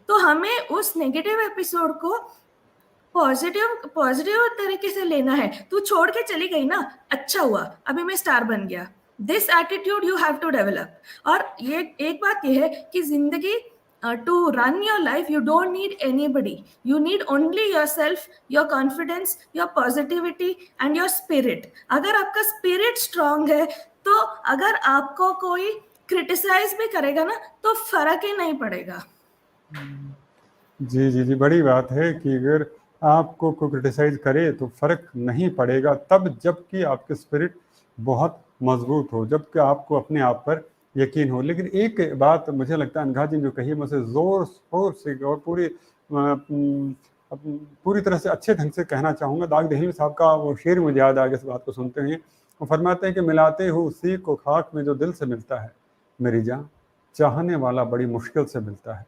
तो हमें उस नेगेटिव एपिसोड को पॉजिटिव पॉजिटिव तरीके से लेना है। तू छोड़ के चली गई ना, अच्छा हुआ, अभी मैं स्टार बन गया। This attitude you have to develop. और ये एक बात ये है कि जिंदगी, to run your life you don't need anybody, you need only your self, your confidence, your positivity and your spirit. अगर आपका स्पिरिट स्ट्रांग है तो अगर आपको कोई क्रिटिसाइज भी करेगा ना तो फर्क ही नहीं पड़ेगा। जी जी जी, बड़ी बात है कि अगर आपको कोई क्रिटिसाइज करे तो फर्क नहीं पड़ेगा, तब जबकि आपके स्पिरिट बहुत मजबूत हो, जबकि आपको अपने आप पर यकीन हो। लेकिन एक बात मुझे लगता है अनघा जी जो कही, मैं उसे जोर शोर से और पूरी तरह से अच्छे ढंग से कहना चाहूँगा। दाग दहलवी साहब का वो शेर मुझे याद आ गया इस बात को सुनते हुए। वो फरमाते हैं कि मिलाते हो उसी को खाक में जो दिल से मिलता है, मेरी जान चाहने वाला बड़ी मुश्किल से मिलता है।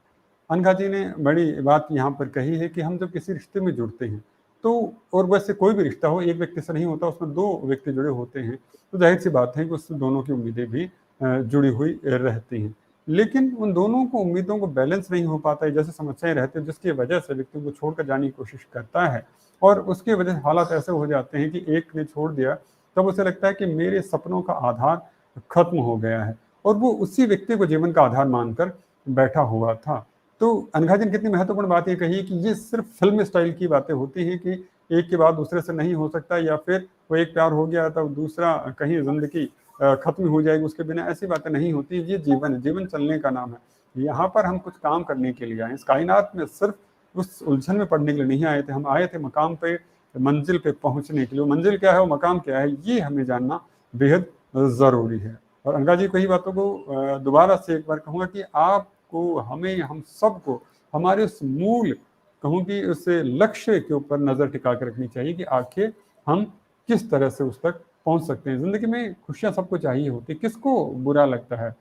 अनघा जी ने बड़ी बात यहाँ पर कही है कि हम जब किसी रिश्ते में जुड़ते हैं तो, और वैसे कोई भी रिश्ता हो, एक व्यक्ति से नहीं होता, उसमें दो व्यक्ति जुड़े होते हैं, तो जाहिर सी बात है कि उससे दोनों की उम्मीदें भी जुड़ी हुई रहती हैं। लेकिन उन दोनों को उम्मीदों को बैलेंस नहीं हो पाता है, जैसे समस्याएं रहती हैं, जिसकी वजह से व्यक्ति को छोड़कर जाने की कोशिश करता है और उसकी वजह से हालात ऐसे हो जाते हैं कि एक ने छोड़ दिया, तब उसे लगता है कि मेरे सपनों का आधार खत्म हो गया है और वो उसी व्यक्ति को जीवन का आधार मानकर बैठा हुआ था। तो अनघा जी ने कितनी महत्वपूर्ण बात ये कही कि ये सिर्फ फिल्म स्टाइल की बातें होती हैं कि एक के बाद दूसरे से नहीं हो सकता, या फिर वो एक प्यार हो गया तब दूसरा कहीं जिंदगी खत्म हो जाएगी उसके बिना, ऐसी बातें नहीं होती। ये जीवन है, जीवन चलने का नाम है। यहाँ पर हम कुछ काम करने के लिए आए, इस कायनात में सिर्फ उस उलझन में पड़ने के लिए नहीं आए थे, हम आए थे मकाम पे, मंजिल पे पहुंचने के लिए। मंजिल क्या है, वो मकाम क्या है, ये हमें जानना बेहद ज़रूरी है। और अनघा जी को ही बातों को दोबारा से एक बार कहूँगा कि आपको, हमें, हम सबको हमारे उस मूल, कहूँ कि उस लक्ष्य के ऊपर नज़र टिका कर रखनी चाहिए कि आखिर हम किस तरह से उस तक पहुंच सकते हैं। ज़िंदगी में खुशियाँ सबको चाहिए होती, किसको बुरा लगता है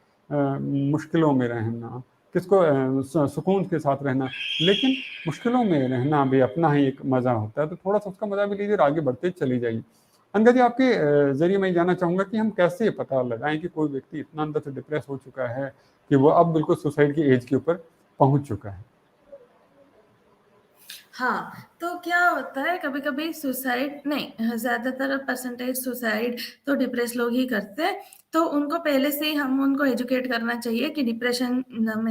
मुश्किलों में रहना, किसको सुकून के साथ रहना, लेकिन मुश्किलों में रहना भी अपना ही एक मज़ा होता है। तो थोड़ा सा उसका मज़ा भी लीजिए और आगे बढ़ते चली जाइए। अनघा जी, आपके जरिए मैं जानना चाहूँगा कि हम कैसे पता लगाएं कि कोई व्यक्ति इतना अंदर से डिप्रेस हो चुका है कि वो अब बिल्कुल सुसाइड की एज के ऊपर पहुंच चुका है। हाँ, तो क्या होता है, कभी कभी सुसाइड नहीं, ज्यादातर परसेंटेज सुसाइड तो डिप्रेस लोग ही करते हैं। तो उनको पहले से ही हम उनको एजुकेट करना चाहिए कि डिप्रेशन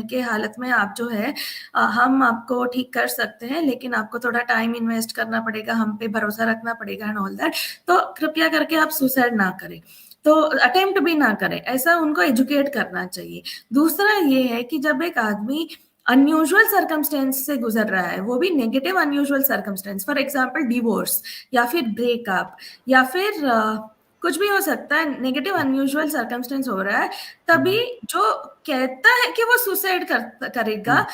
के हालत में आप जो है, हम आपको ठीक कर सकते हैं, लेकिन आपको थोड़ा टाइम इन्वेस्ट करना पड़ेगा, हम पे भरोसा रखना पड़ेगा एंड ऑल दैट। तो कृपया करके आप सुसाइड ना करें, तो अटेम्प्ट भी ना करें, ऐसा उनको एजुकेट करना चाहिए। दूसरा ये है कि जब एक आदमी अनयूजुअल सर्कमस्टेंस से गुजर रहा है, वो भी negative unusual circumstance, for example divorce या फिर ब्रेकअप या फिर कुछ भी हो सकता है, नेगेटिव अनयूजुअल सर्कमस्टेंस हो रहा है, तभी जो कहता है कि वो सुसाइड करेगा,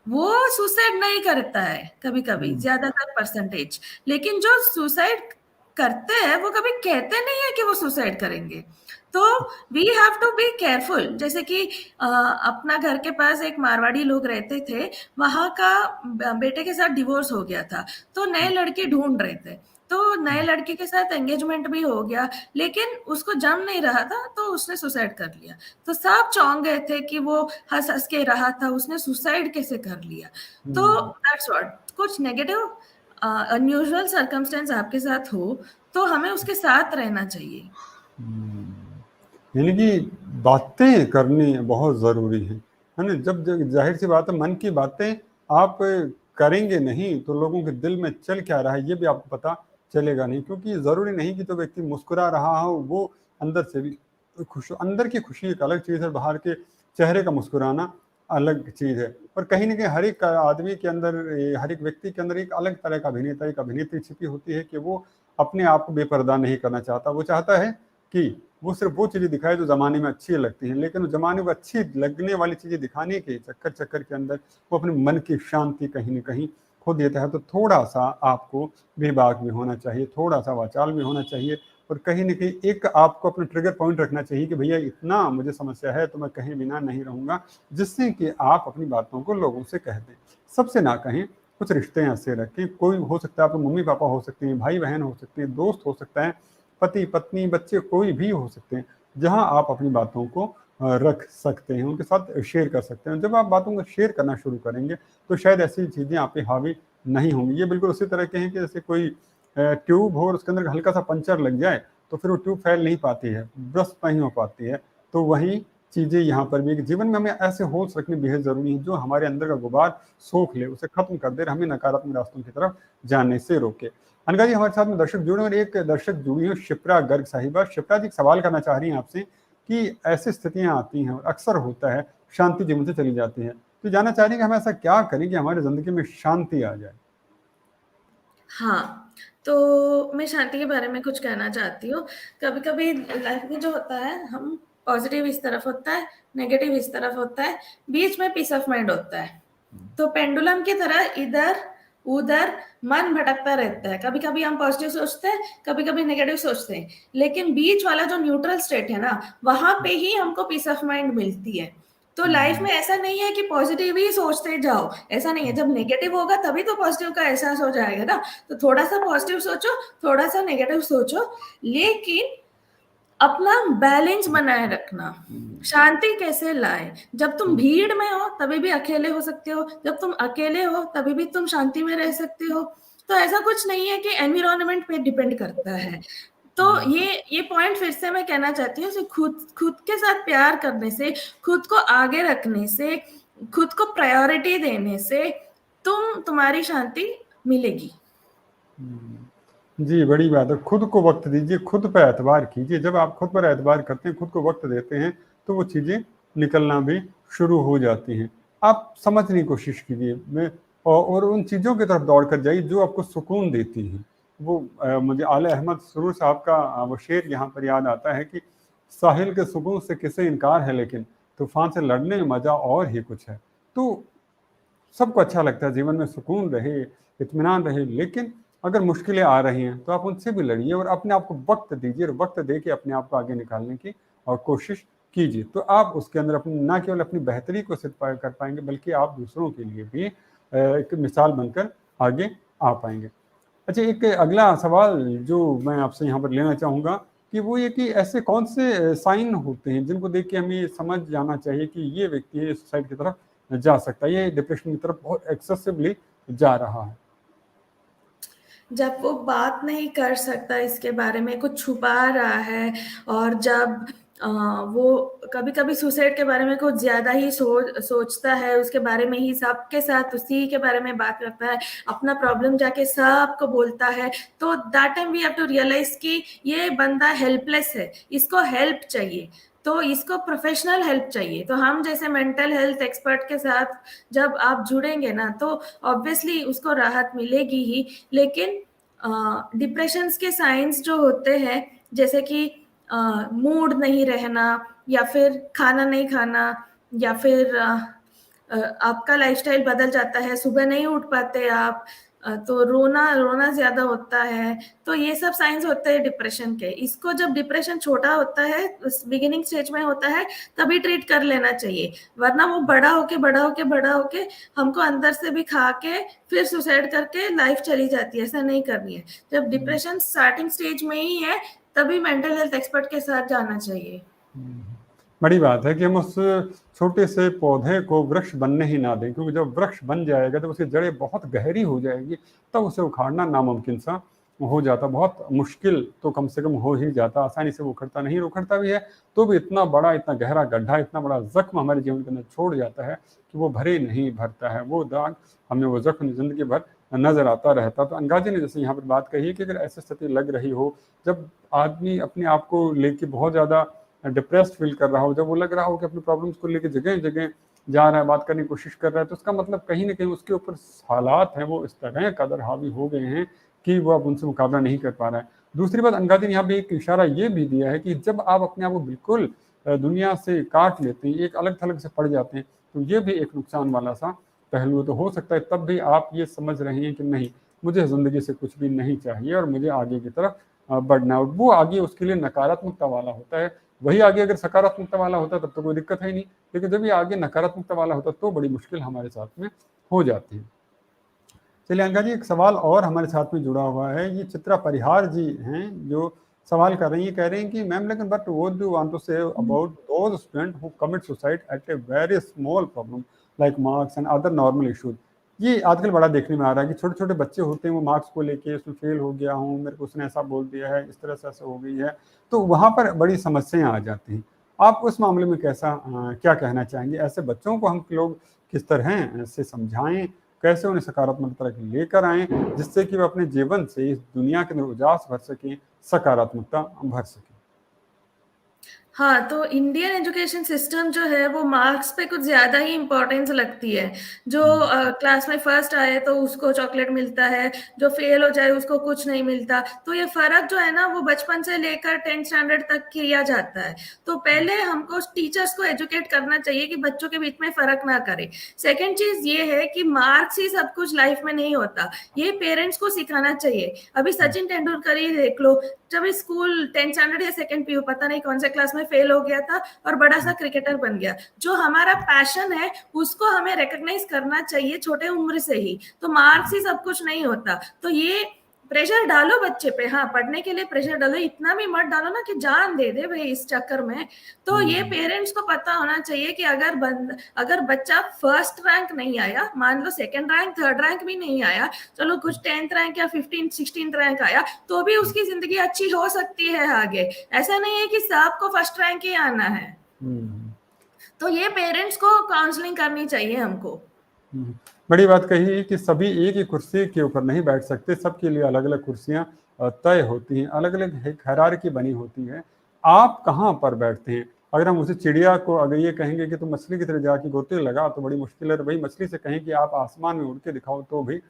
वो सुसाइड नहीं करता है कभी कभी, ज्यादातर परसेंटेज। लेकिन जो सुसाइड करते हैं वो कभी कहते नहीं है कि वो सुसाइड करेंगे। तो we have to be careful. जैसे कि अपना घर के पास एक मारवाड़ी लोग रहते थे, वहां का बेटे के साथ डिवोर्स हो गया था, तो नए लड़के ढूंढ रहे थे। तो नए लड़के के साथ एंगेजमेंट भी हो गया, लेकिन उसको जम नहीं रहा था तो उसने सुसाइड कर लिया। तो सब चौंक गए थे कि वो हंस हंस के रहा था, उसने सुसाइड कैसे कर लिया। तो दैट्स व्हाट, कुछ नेगेटिव अनयूजुअल सर्कमस्टेंस आपके साथ हो तो हमें उसके साथ रहना चाहिए। यानी कि बातें करनी बहुत ज़रूरी है। है ना? जब जाहिर सी बात है मन की बातें आप करेंगे नहीं तो लोगों के दिल में चल क्या रहा है ये भी आपको पता चलेगा नहीं, क्योंकि ज़रूरी नहीं कि तो व्यक्ति मुस्कुरा रहा हो वो अंदर से भी खुश हो। अंदर की खुशी एक अलग चीज़ है, बाहर के चेहरे का मुस्कुराना अलग चीज़ है। और कहीं न कहीं हर एक आदमी के अंदर हर एक व्यक्ति के अंदर एक अलग तरह का अभिनेता, एक अभिनेत्री छिपी होती है कि वो अपने आप को बेपर्दा नहीं करना चाहता। वो चाहता है कि वो सिर्फ़ वो चीज़ें दिखाए जो ज़माने में अच्छी लगती हैं, लेकिन वो ज़माने में अच्छी लगने वाली चीज़ें दिखाने के चक्कर के अंदर वो अपने मन की शांति कहीं न कहीं खो देता है। तो थोड़ा-सा आपको बेबाक भी होना चाहिए, थोड़ा-सा वाचाल भी होना चाहिए और कहीं न कहीं एक आपको अपना ट्रिगर पॉइंट रखना चाहिए कि भैया इतना मुझे समस्या है तो मैं कहे बिना नहीं रहूँगा, जिससे कि आप अपनी बातों को लोगों से कह दें। सबसे ना कहें, कुछ रिश्ते ऐसे रखें, कोई हो सकता है आपके मम्मी-पापा हो सकते हैं, भाई-बहन हो सकते हैं, दोस्त हो सकता है, पति-पत्नी, बच्चे कोई भी हो सकते हैं, जहाँ आप अपनी बातों को रख सकते हैं, उनके साथ शेयर कर सकते हैं। जब आप बातों को शेयर करना शुरू करेंगे, तो शायद ऐसी चीज़ें आप पे हावी नहीं होंगी। ये बिल्कुल उसी तरह के हैं कि जैसे कोई ट्यूब हो और उसके अंदर हल्का-सा पंचर लग जाए, तो फिर वो ट्यूब फैल नहीं पाती है, ब्रस्ट नहीं हो पाती है। तो वही चीज़ें यहाँ पर भी है कि जीवन में हमें ऐसे होश रखने बेहद ज़रूरी है, जो हमारे अंदर का गुबार सोख ले, उसे खत्म कर दे और हमें नकारात्मक रास्तों की तरफ जाने से रोके। अनघा जी हमारे साथ में दर्शक जुड़े और एक दर्शक जुड़ी हैं शिप्रा गर्ग साहिबा। शिप्रा जी एक सवाल करना चाह रही हैं आपसे कि ऐसी स्थितियां आती हैं और अक्सर होता है शांति जीवन से चली जाती है, तो जानना चाह रही हैं कि हम ऐसा क्या करें कि हमारी जिंदगी में शांति आ जाए। हाँ, तो मैं शांति के बारे में कुछ कहना चाहती हूँ। कभी-कभी लाइफ में जो होता है, हम पॉज़िटिव इस तरफ होता है, नेगेटिव इस तरफ होता है, बीच में पीस ऑफ माइंड होता है। तो पेंडुलम की तरह इधर-उधर मन भटकता रहता है। कभी-कभी हम पॉज़िटिव सोचते हैं, कभी-कभी नेगेटिव सोचते हैं। लेकिन बीच वाला जो न्यूट्रल स्टेट है ना, वहाँ पे ही हमको पीस ऑफ माइंड मिलती है। तो लाइफ में ऐसा नहीं है कि पॉज़िटिव ही सोचते जाओ, ऐसा नहीं है। जब नेगेटिव होगा तभी तो पॉज़िटिव का एहसास हो जाएगा ना। तो थोड़ा-सा पॉज़िटिव सोचो, थोड़ा-सा नेगेटिव सोचो, लेकिन अपना बैलेंस बनाए रखना। शांति कैसे लाएँ? जब तुम भीड़ में हो तभी भी अकेले हो सकते हो, जब तुम अकेले हो तभी भी तुम शांति में रह सकते हो। तो ऐसा कुछ नहीं है कि एनवायरनमेंट पे डिपेंड करता है। तो ये पॉइंट फिर से मैं कहना चाहती हूँ कि खुद के साथ प्यार करने से, खुद को आगे रखने से, खुद को प्रायोरिटी देने से तुम्हारी शांति मिलेगी। जी, बड़ी बात है। खुद को वक़्त दीजिए, खुद पे एतबार कीजिए। जब आप खुद पर एतबार करते हैं, खुद को वक़्त देते हैं, तो वो चीज़ें निकलना भी शुरू हो जाती हैं। आप समझने की कोशिश कीजिए में और उन चीज़ों की तरफ दौड़ कर जाइए जो आपको सुकून देती हैं। वो मुझे आले अहमद सुरूर साहब का वो शेर यहाँ पर याद आता है कि साहिल के सुकून से किसे इनकार है लेकिन तूफ़ान से लड़ने में मज़ा और ही कुछ है। तो सबको अच्छा लगता है जीवन में सुकून रहे, इत्मीनान रहे, लेकिन अगर मुश्किलें आ रही हैं तो आप उनसे भी लड़िए और अपने आप को वक़्त दीजिए और वक़्त दे के अपने आप को आगे निकालने की कोशिश कीजिए। तो आप उसके अंदर अपनी ना केवल अपनी बेहतरी को सिद्ध कर पाएँगे बल्कि आप दूसरों के लिए भी एक मिसाल बनकर आगे आ पाएँगे। अच्छा, एक अगला सवाल जो मैं आपसे यहाँ पर लेना चाहूँगा कि वो ये कि ऐसे कौन से साइन होते हैं जिनको देख के हमें ये समझ जाना चाहिए कि ये व्यक्ति है सुसाइड की तरफ जा सकता है, ये डिप्रेशन की तरफ बहुत एक्सेसिवली जा रहा है? जब वो बात नहीं कर सकता इसके बारे में, कुछ छुपा रहा है और जब वो कभी-कभी सुसाइड के बारे में कुछ ज़्यादा ही सोचता है, उसके बारे में ही सबके साथ उसी के बारे में बात करता है, अपना प्रॉब्लम जाके सबको बोलता है, तो that time we have to realise कि ये बंदा हेल्पलेस है, इसको हेल्प चाहिए। तो इसको प्रोफ़ेशनल हेल्प चाहिए। तो हम जैसे मेंटल हेल्थ एक्सपर्ट के साथ जब आप जुड़ेंगे ना, तो ऑब्वियसली उसको राहत मिलेगी ही, लेकिन डिप्रेशंस के साइंस जो होते हैं, जैसे कि मूड नहीं रहना या फिर खाना नहीं खाना या फिर आपका लाइफ़स्टाइल बदल जाता है, सुबह नहीं उठ पाते आप, तो रोना ज़्यादा होता है, तो ये सब साइंस होते हैं डिप्रेशन के। इसको जब डिप्रेशन छोटा होता है, उस बिगिनिंग स्टेज में होता है, तभी ट्रीट कर लेना चाहिए, वरना वो बड़ा होके हमको अंदर से भी खा के फिर सुसाइड करके लाइफ चली जाती है, ऐसा नहीं करनी है। जब डिप्रेशन स्टार्टिंग स्टेज में ही है, तभी मेंटल हेल्थ एक्सपर्ट के साथ जाना चाहिए। बड़ी बात है कि हम उस छोटे से पौधे को वृक्ष बनने ही ना दें, क्योंकि जब वृक्ष बन जाएगा तो उसकी जड़ें बहुत गहरी हो जाएगी, तब उसे उखाड़ना नामुमकिन सा हो जाता, बहुत मुश्किल तो कम से कम हो ही जाता, आसानी से वो उखड़ता नहीं, उखड़ता भी है तो भी इतना बड़ा, इतना गहरा गड्ढा, इतना बड़ा ज़ख्म हमारे जीवन के अंदर छोड़ जाता है कि वो भरे नहीं भरता है। वो दाग हमें, वो ज़ख्म ज़िंदगी भर नज़र आता रहता। तो अनघा जी ने जैसे यहाँ पर बात कही है कि अगर ऐसी स्थिति लग रही हो, जब आदमी अपने आप को लेके बहुत ज़्यादा डिप्रेस्ड फील कर रहा हो, जब वो लग रहा हो कि अपनी प्रॉब्लम्स को लेके जगह-जगह जा रहा है, बात करने की कोशिश कर रहा है, तो उसका मतलब कहीं न कहीं उसके ऊपर हालात हैं वो इस तरह कदर हावी हो गए हैं कि वो अब उनसे मुकाबला नहीं कर पा रहा है। दूसरी बात, अनघा जी ने यहाँ पे एक इशारा ये भी दिया है कि जब आप अपने आप को बिल्कुल दुनिया से काट लेते हैं, एक अलग-थलग से पड़ जाते हैं, तो ये भी एक नुकसान वाला सा पहलू है। तो हो सकता है तब भी आप ये समझ रहे हैं कि नहीं, मुझे ज़िंदगी से कुछ भी नहीं चाहिए और मुझे आगे की तरफ बढ़ना है। और वो आगे उसके लिए नकारात्मकता वाला होता है। वही आगे अगर सकारात्मकता वाला होता तब तो कोई दिक्कत है ही नहीं, लेकिन जब ये आगे नकारात्मकता वाला होता तो बड़ी मुश्किल हमारे साथ में हो जाती है। चलिए अनका जी, एक सवाल और हमारे साथ में जुड़ा हुआ है। ये चित्रा परिहार जी हैं जो सवाल कर रही हैं, कह रहे हैं कि मैम लेकिन but what do you want to say about those student who commit suicide at a very small problem like marks and other normal issues. ये आजकल बड़ा देखने में आ रहा है कि छोटे छोटे बच्चे होते हैं, वो मार्क्स को लेके उसमें फेल हो गया हूँ, मेरे को उसने ऐसा बोल दिया है, इस तरह से ऐसा हो गई है, तो वहाँ पर बड़ी समस्याएं आ जाती हैं। आप उस मामले में कैसा क्या कहना चाहेंगे? ऐसे बच्चों को हम लोग किस तरह से समझाएं, कैसे उन्हें सकारात्मक तरफ लेकर आएँ, जिससे कि वे अपने जीवन से इस दुनिया के अंदर उजास भर सकें, सकारात्मकता भर सकें? हाँ, तो इंडियन एजुकेशन सिस्टम जो है वो मार्क्स पे कुछ ज़्यादा ही इम्पोर्टेंस लगती है। जो क्लास में फर्स्ट आए तो उसको चॉकलेट मिलता है, जो फेल हो जाए उसको कुछ नहीं मिलता। तो ये फ़र्क जो है ना वो बचपन से लेकर 10th स्टैंडर्ड तक किया जाता है। तो पहले हमको टीचर्स को एजुकेट करना चाहिए कि बच्चों के बीच में फ़र्क ना करें। सेकंड चीज़ ये है कि मार्क्स ही सब कुछ लाइफ में नहीं होता, ये पेरेंट्स को सिखाना चाहिए। अभी सचिन तेंदुलकर ही देख लो, जब स्कूल 10th स्टैंडर्ड या सेकंड पीयू पता नहीं कौन से क्लास में फेल हो गया था और बड़ा सा क्रिकेटर बन गया। जो हमारा पैशन है उसको हमें रिकॉग्नाइज करना चाहिए छोटे उम्र से ही। तो मार्क्स ही सब कुछ नहीं होता। तो ये प्रेशर डालो बच्चे पे, हाँ पढ़ने के लिए प्रेशर डालो, इतना भी मत डालो ना कि जान दे दे भाई इस चक्कर में। तो ये पेरेंट्स को पता होना चाहिए कि अगर बच्चा फर्स्ट रैंक नहीं आया, मान लो सेकंड रैंक थर्ड रैंक भी नहीं आया, चलो कुछ 10th रैंक या 15th 16th रैंक आया, तो भी उसकी जिंदगी अच्छी हो सकती है आगे। ऐसा नहीं है कि सबको फर्स्ट रैंक ही आना है। तो ये पेरेंट्स को काउंसलिंग करनी चाहिए हमको। बड़ी बात कही कि सभी एक ही कुर्सी के ऊपर नहीं बैठ सकते, सबके लिए अलग अलग कुर्सियां तय होती हैं, अलग अलग एक हायरार्की बनी होती है। आप कहाँ पर बैठते हैं? अगर हम उसे चिड़िया को अगर ये कहेंगे कि तुम मछली की तरह जाके गोते लगा तो बड़ी मुश्किल है, वही मछली से कहें कि आप आसमान में उड़ के दिखाओ तो भी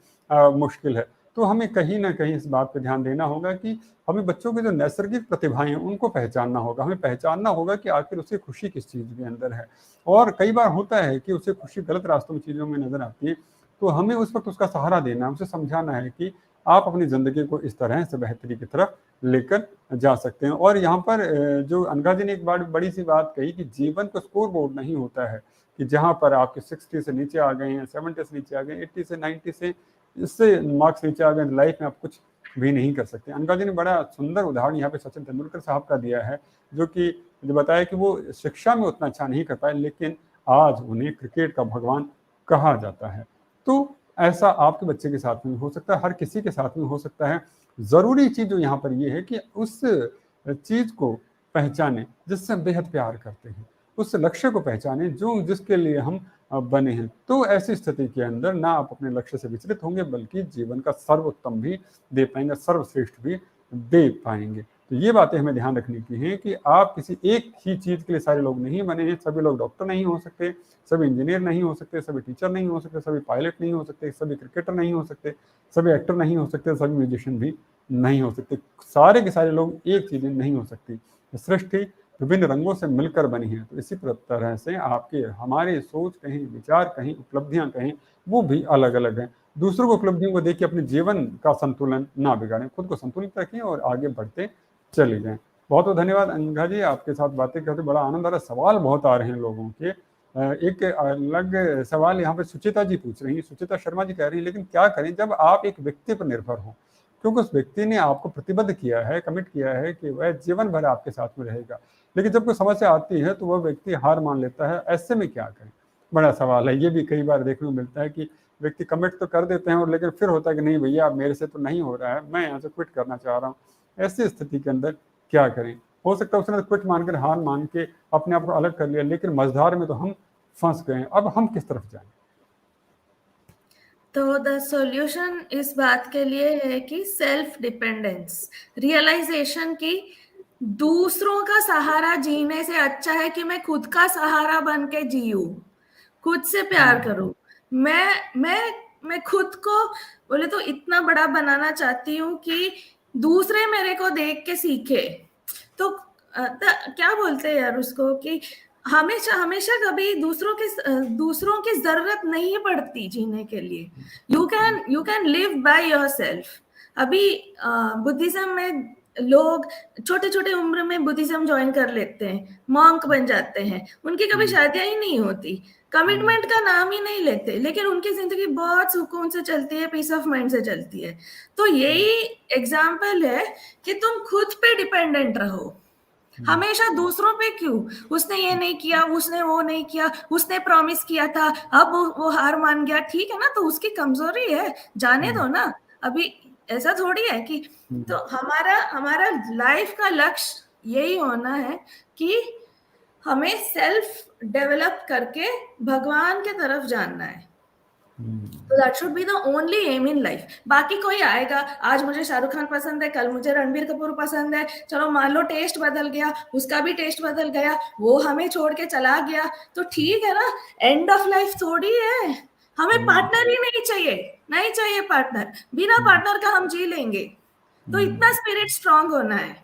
मुश्किल है। तो हमें कहीं ना कहीं इस बात पर ध्यान देना होगा कि हमें बच्चों की जो नैसर्गिक प्रतिभाएं हैं उनको पहचानना होगा। हमें पहचानना होगा कि आखिर उसे खुशी किस चीज़ के अंदर है। और कई बार होता है कि उसे खुशी गलत रास्तों में, चीज़ों में नजर आती है, तो हमें उस वक्त उसका सहारा देना है, उसे समझाना है कि आप अपनी ज़िंदगी को इस तरह से बेहतरी की तरफ लेकर जा सकते हैं। और यहाँ पर जो अनघा जी ने एक बार बड़ी सी बात कही कि जीवन का स्कोर बोर्ड नहीं होता है कि जहाँ पर आपके 60 से नीचे आ गए हैं, 70 से नीचे आ गए, 80 से 90 से इससे मार्क्स नीचे आ गए, लाइफ में आप कुछ भी नहीं कर सकते। अनघा जी ने बड़ा सुंदर उदाहरण यहाँ पे सचिन तेंदुलकर साहब का दिया है, जो कि जो बताया कि वो शिक्षा में उतना अच्छा नहीं कर पाए, लेकिन आज उन्हें क्रिकेट का भगवान कहा जाता है। तो ऐसा आपके बच्चे के साथ में हो सकता है, हर किसी के साथ में हो सकता है। ज़रूरी चीज़ जो यहाँ पर ये है कि उस चीज़ को पहचानें जिससे हम बेहद प्यार करते हैं, उस लक्ष्य को पहचानें जो जिसके लिए हम बने हैं। तो ऐसी स्थिति के अंदर ना आप अपने लक्ष्य से विचलित होंगे, बल्कि जीवन का सर्वोत्तम भी दे पाएंगे, सर्वश्रेष्ठ भी दे पाएंगे। तो ये बातें हमें ध्यान रखने की हैं कि आप किसी एक ही चीज़ के लिए सारे लोग नहीं बने हैं। सभी लोग डॉक्टर नहीं हो सकते, सभी इंजीनियर नहीं हो सकते, सभी टीचर नहीं हो सकते, सभी पायलट नहीं हो सकते, सभी क्रिकेटर नहीं हो सकते, सभी एक्टर नहीं हो सकते, सभी म्यूजिशियन भी नहीं हो सकते। सारे के सारे लोग एक चीज़ें नहीं हो सकती। सृष्टि विभिन्न रंगों से मिलकर बनी है। तो इसी तरह से आपके हमारे सोच कहें, विचार कहें, उपलब्धियां कहें, वो भी अलग अलग हैं। दूसरों को उपलब्धियों को देख के अपने जीवन का संतुलन ना बिगाड़ें, खुद को संतुलित रखें और आगे बढ़ते चले जाएं। बहुत बहुत धन्यवाद अनघा जी, आपके साथ बातें करते बड़ा आनंद आ रहा है। सवाल बहुत आ रहे हैं लोगों के। एक अलग सवाल यहाँ पे सुचिता जी पूछ रही हैं, सुचिता शर्मा जी कह रही हैं, लेकिन क्या करें जब आप एक व्यक्ति पर निर्भर हो, क्योंकि उस व्यक्ति ने आपको प्रतिबद्ध किया है, कमिट किया है कि वह जीवन भर आपके साथ में रहेगा, लेकिन जब कोई समस्या आती है तो वह व्यक्ति हार मान लेता है। ऐसे में क्या करें? बड़ा सवाल है। ये भी कई बार देखने को मिलता है कि व्यक्ति कमिट तो कर देते हैं और लेकिन फिर होता है कि नहीं भैया मेरे से तो नहीं हो रहा है, मैं यहाँ से क्विट करना चाह रहा हूँ। ऐसी स्थिति के अंदर क्या करें? हो सकता है उसने क्विट मानकर, हार मान के अपने आप को अलग कर लिया, लेकिन मझधार में तो हम फंस गए। अब हम किस तरफ जाएं? तो द सॉल्यूशन इस बात के लिए है कि सेल्फ डिपेंडेंस, रियलाइजेशन की दूसरों का सहारा जीने से अच्छा है कि मैं खुद का सहारा बन के जीऊं, खुद से प्यार करूं। मैं खुद को बोले तो इतना बड़ा बनाना चाहती हूँ कि दूसरे मेरे को देख के सीखे। तो क्या बोलते हैं यार उसको कि हमेशा हमेशा कभी दूसरों की जरूरत नहीं पड़ती जीने के लिए। You can live by yourself. अभी बुद्धिज्म में लोग छोटे छोटे उम्र में बुद्धिज्म ज्वाइन कर लेते हैं, मॉन्क बन जाते हैं, उनकी कभी शादियां ही नहीं होती, कमिटमेंट का नाम ही नहीं लेते, लेकिन उनकी जिंदगी बहुत सुकून से चलती है, पीस ऑफ माइंड से चलती है। तो यही एग्जाम्पल है कि तुम खुद पे डिपेंडेंट रहो, हमेशा दूसरों पे क्यों। उसने ये नहीं किया, उसने वो नहीं किया, उसने प्रॉमिस किया था, अब वो हार मान गया, ठीक है ना, तो उसकी कमजोरी है, जाने दो ना। अभी ऐसा थोड़ी है कि तो हमारा हमारा लाइफ का लक्ष्य यही होना है कि हमें सेल्फ डेवलप करके भगवान के तरफ जानना है। तो that should be the only aim in life. बाकी कोई आएगा, आज मुझे शाहरुख खान पसंद है, कल मुझे रणबीर कपूर पसंद है, चलो मान लो टेस्ट बदल गया, उसका भी टेस्ट बदल गया, वो हमें छोड़ के चला गया, तो ठीक है ना, एंड ऑफ लाइफ थोड़ी है। हमें पार्टनर ही नहीं चाहिए, नहीं चाहिए पार्टनर, बिना पार्टनर का हम जी लेंगे। तो इतना स्पिरिट स्ट्रांग होना है।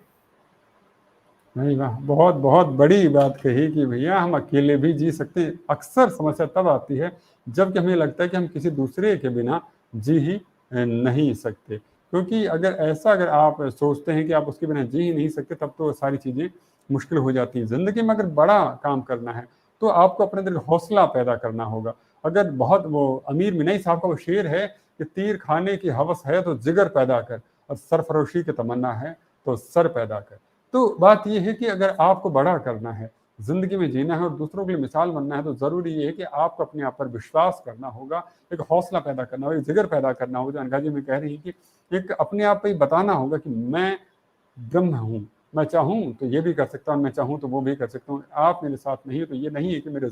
नहीं, वाह, बहुत बहुत बड़ी बात कही कि भैया हम अकेले भी जी सकते हैं। अक्सर समस्या तब आती है जबकि हमें लगता है कि हम किसी दूसरे के बिना जी ही नहीं सकते। क्योंकि अगर आप सोचते हैं कि आप उसके बिना जी ही नहीं सकते, तब तो सारी चीज़ें मुश्किल हो जाती हैं। ज़िंदगी में अगर बड़ा काम करना है तो आपको अपने अंदर हौसला पैदा करना होगा। अगर बहुत वो अमीर मिनाई साहब का वो शेर है कि तीर खाने की हवस है तो जिगर पैदा कर, और सरफरोशी की तमन्ना है तो सर पैदा कर। तो बात यह है कि अगर आपको बड़ा करना है, ज़िंदगी में जीना है और दूसरों के लिए मिसाल बनना है, तो ज़रूरी ये है कि आपको अपने आप पर विश्वास करना होगा, एक हौसला पैदा करना होगा, एक जिगर पैदा करना होगा। जो अनघा जी में कह रही है कि एक अपने आप पे ही बताना होगा कि मैं ब्रह्म हूँ, मैं चाहूँ तो ये भी कर सकता हूँ, मैं चाहूँ तो वो भी कर सकता हूँ। आप मेरे साथ नहीं हो तो ये नहीं है कि मेरी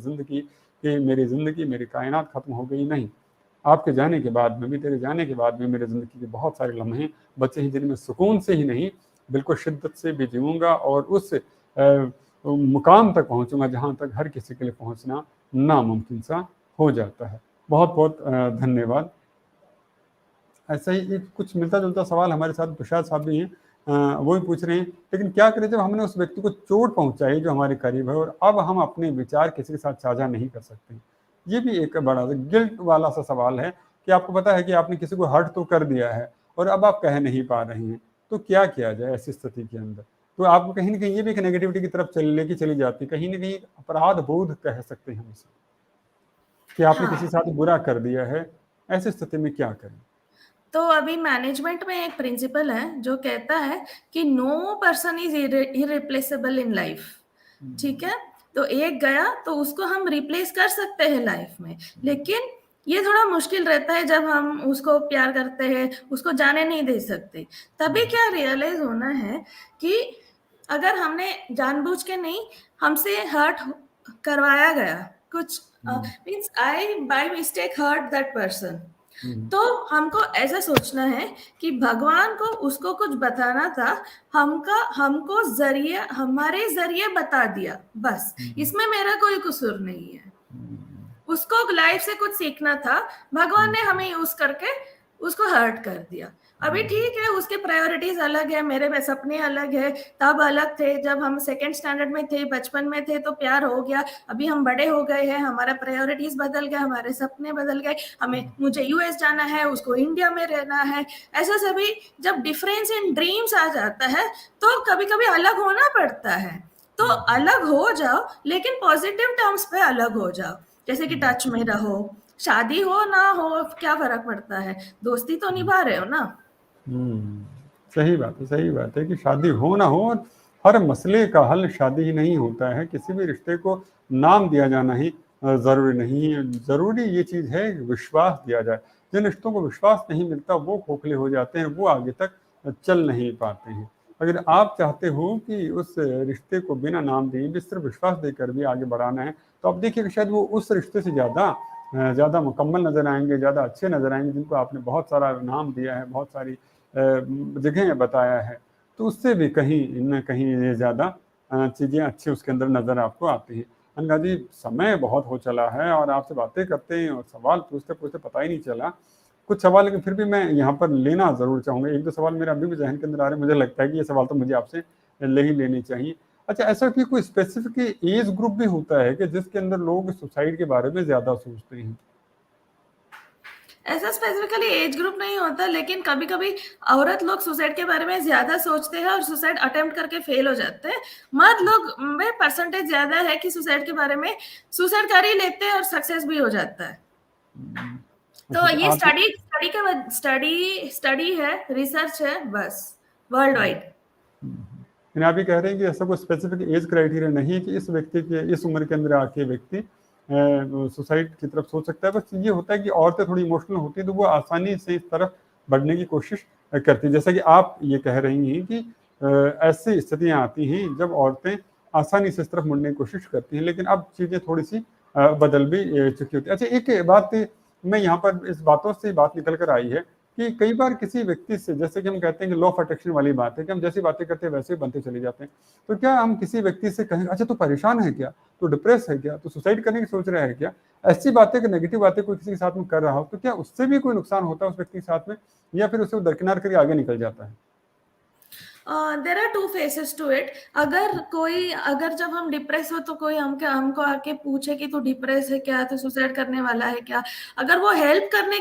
ज़िंदगी, मेरी कायनात खत्म हो गई, नहीं। आपके जाने के बाद में भी, तेरे जाने के बाद में मेरे ज़िंदगी के बहुत सारे लम्हे बचे हैं जिनमें सुकून से ही नहीं, बिल्कुल शिद्दत से भी जीऊँगा और उस मुकाम तक पहुँचूँगा जहाँ तक हर किसी के लिए पहुँचना नामुमकिन सा हो जाता है। बहुत बहुत धन्यवाद। ऐसा ही एक कुछ मिलता-जुलता सवाल हमारे साथ तुषार साहब भी हैं, वो भी पूछ रहे हैं, लेकिन क्या करें जब हमने उस व्यक्ति को चोट पहुँचाई जो हमारे करीब है और अब हम अपने विचार किसी के साथ साझा नहीं कर सकते। ये भी एक बड़ा गिल्ट वाला सा सवाल है कि आपको पता है कि आपने किसी को हर्ट तो कर दिया है और अब आप कह नहीं पा रहे हैं, तो क्या किया जाए ऐसी स्थिति के अंदर? तो आपको कहीं न कहीं ये भी एक नेगेटिविटी की तरफ लेके चली जाती है, कहीं न कहीं अपराध बोध कह सकते हैं हम इसे, कि आपने किसी के हाँ, साथ बुरा कर दिया है, ऐसी स्थिति में क्या करें? तो अभी मैनेजमेंट में एक प्रिंसिपल है जो कहता है कि no person is irreplaceable in life. ठीक है, तो एक गया तो उसको हम रिप्लेस कर सकते हैं लाइफ में, लेकिन ये थोड़ा मुश्किल रहता है जब हम उसको प्यार करते हैं, उसको जाने नहीं दे सकते। तभी क्या रियलाइज होना है कि अगर हमने जानबूझ के नहीं, हमसे हर्ट करवाया गया कुछ, means I by mistake hurt that person, तो हमको ऐसा सोचना है कि भगवान को उसको कुछ बताना था, हमको जरिए, हमारे जरिए बता दिया, बस इसमें मेरा कोई कसूर नहीं है। उसको लाइफ से कुछ सीखना था, भगवान ने हमें यूज करके उसको हर्ट कर दिया। अभी ठीक है, उसके प्रायोरिटीज अलग है, मेरे में सपने अलग है, तब अलग थे जब हम सेकंड स्टैंडर्ड में थे, बचपन में थे तो प्यार हो गया, अभी हम बड़े हो गए हैं, हमारा प्रायोरिटीज बदल गया, हमारे सपने बदल गए, मुझे यूएस जाना है, उसको इंडिया में रहना है। ऐसा सभी जब डिफरेंस इन ड्रीम्स आ जाता है तो कभी कभी अलग होना पड़ता है। तो अलग हो जाओ, लेकिन पॉजिटिव टर्म्स पे अलग हो जाओ, जैसे कि टच में रहो, शादी हो ना हो क्या फर्क पड़ता है, दोस्ती तो निभा रहे हो ना। हुँ, सही बात है कि शादी हो ना हो, हर मसले का हल शादी ही नहीं होता है। किसी भी रिश्ते को नाम दिया जाना ही ज़रूरी नहीं है। ज़रूरी ये चीज़ है कि विश्वास दिया जाए। जिन रिश्तों को विश्वास नहीं मिलता वो खोखले हो जाते हैं, वो आगे तक चल नहीं पाते हैं। अगर आप चाहते हो कि उस रिश्ते को बिना नाम दिए भी सिर्फ विश्वास देकर भी आगे बढ़ाना है, तो आप देखिए कि शायद वो उस रिश्ते से ज़्यादा मुकम्मल नज़र आएँगे, ज़्यादा अच्छे नज़र आएँगे, जिनको आपने बहुत सारा नाम दिया है, बहुत सारी जगहें बताया है। तो उससे भी कहीं न कहीं ये ज़्यादा चीज़ें अच्छी उसके अंदर नज़र आपको आती हैं। अनघा जी, समय बहुत हो चला है और आपसे बातें करते हैं और सवाल पूछते-पूछते पता ही नहीं चला। कुछ सवाल लेकिन फिर भी मैं यहाँ पर लेना ज़रूर चाहूँगा। 1-2 सवाल मेरे अभी भी ज़हन के अंदर आ रहे हैं। मुझे लगता है कि ये सवाल तो मुझे आपसे ले ही लेने चाहिए। अच्छा, ऐसा कि कोई स्पेसिफ़िक एज ग्रुप भी होता है कि जिसके अंदर लोग सुसाइड के बारे में ज़्यादा सोचते हैं? ऐसा स्पेसिफिकली एज ग्रुप नहीं होता, लेकिन कभी-कभी औरत लोग सुसाइड के बारे में ज़्यादा सोचते हैं और सुसाइड अटेम्प्ट करके फेल हो जाते हैं। मर्द लोग में परसेंटेज ज़्यादा है कि सुसाइड के बारे में सुसाइड कर ही लेते हैं और सक्सेस भी हो जाता है। तो अच्छा, तो ये आप स्टडी है, रिसर्च है बस, वर्ल्ड वाइड। यानी आप ये कह रहे हैं कि ऐसा कोई स्पेसिफिक एज क्राइटेरिया नहीं है कि इस व्यक्ति के इस उम्र के अंदर आके व्यक्ति सुसाइड की तरफ सोच सकता है। बस ये होता है कि औरतें थोड़ी इमोशनल होती है तो वो आसानी से इस तरफ बढ़ने की कोशिश करती है। जैसा कि आप ये कह रही हैं कि ऐसी स्थितियां आती हैं जब औरतें आसानी से इस तरफ मुड़ने की कोशिश करती हैं, लेकिन अब चीज़ें थोड़ी सी बदल भी चुकी होती है। अच्छा, एक बात मैं यहाँ पर इस बातों से बात निकल कर आई है कि कई बार किसी व्यक्ति से, जैसे कि हम कहते हैं कि लॉ ऑफ अट्रैक्शन वाली बात है कि हम जैसी बातें करते हैं वैसे ही बनते चले जाते हैं। तो क्या हम किसी व्यक्ति से कहें, अच्छा तू परेशान है क्या, तू डिप्रेस है क्या, तू सुसाइड करने की सोच रहा है क्या, ऐसी बातें, नेगेटिव बातें कोई किसी के साथ में कर रहा हो, तो क्या उससे भी कोई नुकसान होता है उस व्यक्ति के साथ में, या फिर उसे दरकिनार करके आगे निकल जाता है? There are two faces to it. अगर जब हम डिप्रेस हो तो कोई हमको आके पूछे कि तू डिप्रेस है क्या, तू सुसाइड करने वाला है क्या, अगर वो हेल्प करने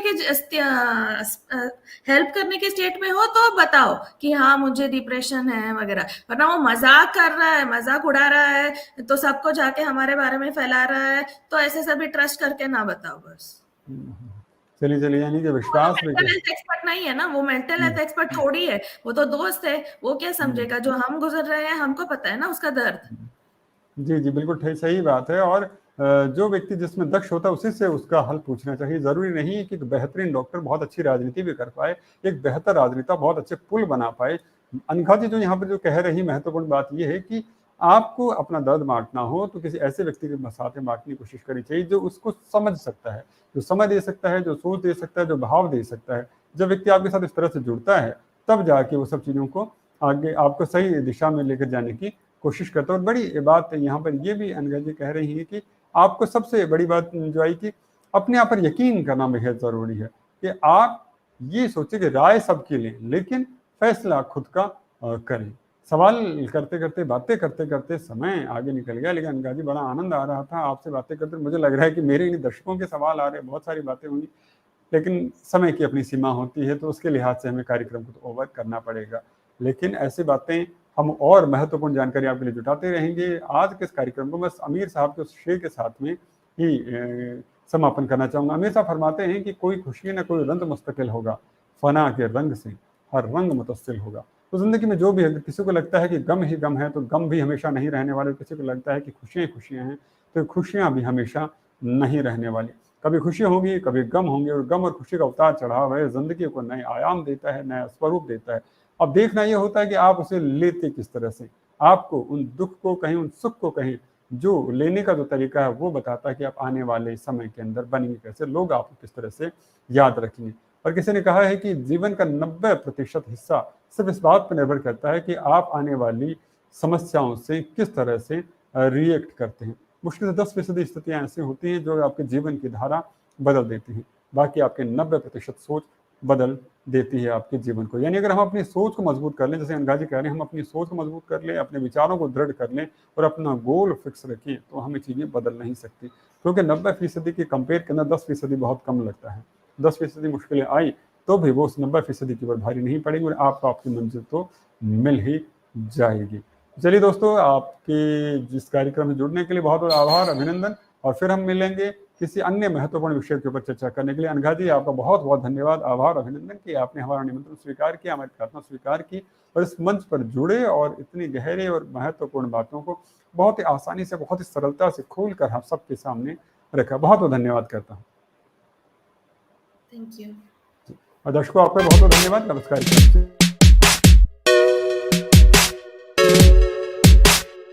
के स्टेट में हो तो बताओ कि हाँ मुझे डिप्रेशन है वगैरह, वरना वो मजाक कर रहा है, मजाक उड़ा रहा है तो सबको जाके हमारे बारे में फैला रहा है, तो ऐसे सभी ट्रस्ट करके ना बताओ बस। चलिए चलिए, यानी कि वो तो विश्वास भी मेंटल हेल्थ एक्सपर्ट नहीं है ना, वो मेंटल हेल्थ एक्सपर्ट थोड़ी है, वो तो दोस्त है। वो क्या समझेगा, जो हम गुजर रहे हैं हमको पता है ना उसका दर्द। जी, जी, बिल्कुल सही बात है। और जो व्यक्ति जिसमें दक्ष होता है उसी से उसका हल पूछना चाहिए। ज़रूरी नहीं है कि एक बेहतरीन डॉक्टर बहुत अच्छी राजनीति भी कर पाए, एक बेहतर राजनेता बहुत अच्छे पुल बना पाए। अनघा जी जो यहाँ पर जो कह रही महत्वपूर्ण बात ये है कि आपको अपना दर्द बाँटना हो तो किसी ऐसे व्यक्ति के साथ में बाँटने की कोशिश करनी चाहिए जो उसको समझ सकता है, जो समय दे सकता है, जो सोच दे सकता है, जो भाव दे सकता है। जब व्यक्ति आपके साथ इस तरह से जुड़ता है, तब जाके वो सब चीज़ों को आगे आपको सही दिशा में लेकर जाने की कोशिश करता हूँ। और बड़ी बात यहाँ पर ये भी अनघा जी कह रही है कि आपको सबसे बड़ी बात जो आई कि अपने आप पर यकीन करना बेहद ज़रूरी है कि आप ये सोचें कि राय सबकी लें, लेकिन फैसला खुद का करें। सवाल करते-करते, बातें करते-करते समय आगे निकल गया, लेकिन अनघा जी बड़ा आनंद आ रहा था आपसे बातें करते। मुझे लग रहा है कि मेरे इन दर्शकों के सवाल आ रहे हैं, बहुत सारी बातें हुई, लेकिन समय की अपनी सीमा होती है, तो उसके लिहाज से हमें कार्यक्रम को तो ओवर करना पड़ेगा। लेकिन ऐसी बातें हम और महत्वपूर्ण जानकारी आपके लिए जुटाते रहेंगे। आज के इस कार्यक्रम को बस आमिर साहब के उस शेर के साथ में ही समापन करना चाहूँगा। आमिर साहब फरमाते हैं कि कोई खुशी न कोई रंग मुस्तकिल होगा, फ़ना के रंग से हर रंग मुतस्सिल होगा। तो ज़िंदगी में जो भी है, किसी को लगता है कि गम ही गम है, तो गम भी हमेशा नहीं रहने वाले। किसी को लगता है कि खुशियाँ ही खुशियाँ हैं, तो खुशियाँ भी हमेशा नहीं रहने वाली। कभी खुशी होगी, कभी गम होंगे, और गम और खुशी का उतार-चढ़ाव है, ज़िंदगी को नए आयाम देता है, नया स्वरूप देता है। अब देखना ये होता है कि आप उसे लेते किस तरह से। आपको उन दुःख को कहें, उन सुख को कहें, जो लेने का जो तरीका है वो बताता है कि आप आने वाले समय के अंदर बनेंगे कैसे, लोग आपको किस तरह से याद रखेंगे। और किसी ने कहा है कि जीवन का 90% हिस्सा सिर्फ़ इस बात पर निर्भर करता है कि आप आने वाली समस्याओं से किस तरह से रिएक्ट करते हैं। मुश्किल से 10% स्थितियाँ ऐसी होती हैं जो आपके जीवन की धारा बदल देती हैं। बाकी आपके 90% सोच बदल देती है आपके जीवन को। यानी अगर हम अपनी सोच को मजबूत कर लें, जैसे अनघा जी कह रहे हैं, हम अपनी सोच को मजबूत कर लें, अपने विचारों को दृढ़ कर लें और अपना गोल फिक्स रखें, तो हमें चीज़ें बदल नहीं सकती। क्योंकि 90% के कंपेयर के अंदर 10% बहुत कम लगता है। 10% मुश्किलें आई तो भी वो उस 90% के ऊपर भारी नहीं पड़ेंगी और आपको आपकी मंजिल तो मिल ही जाएगी। चलिए दोस्तों, आपके जिस कार्यक्रम में जुड़ने के लिए बहुत-बहुत आभार, अभिनंदन, और फिर हम मिलेंगे किसी अन्य महत्वपूर्ण विषय के ऊपर चर्चा करने के लिए। अनघा जी, आपका बहुत-बहुत धन्यवाद, आभार, अभिनंदन कि आपने हमारा निमंत्रण स्वीकार किया, हमारी प्रार्थना स्वीकार की और इस मंच पर जुड़े और इतनी गहरे और महत्वपूर्ण बातों को बहुत ही आसानी से, बहुत ही सरलता से खोल कर हम सबके सामने रेखा, बहुत बहुत धन्यवाद करता हूँ। Thank you. और दर्शकों, आपका बहुत बहुत धन्यवाद। नमस्कार।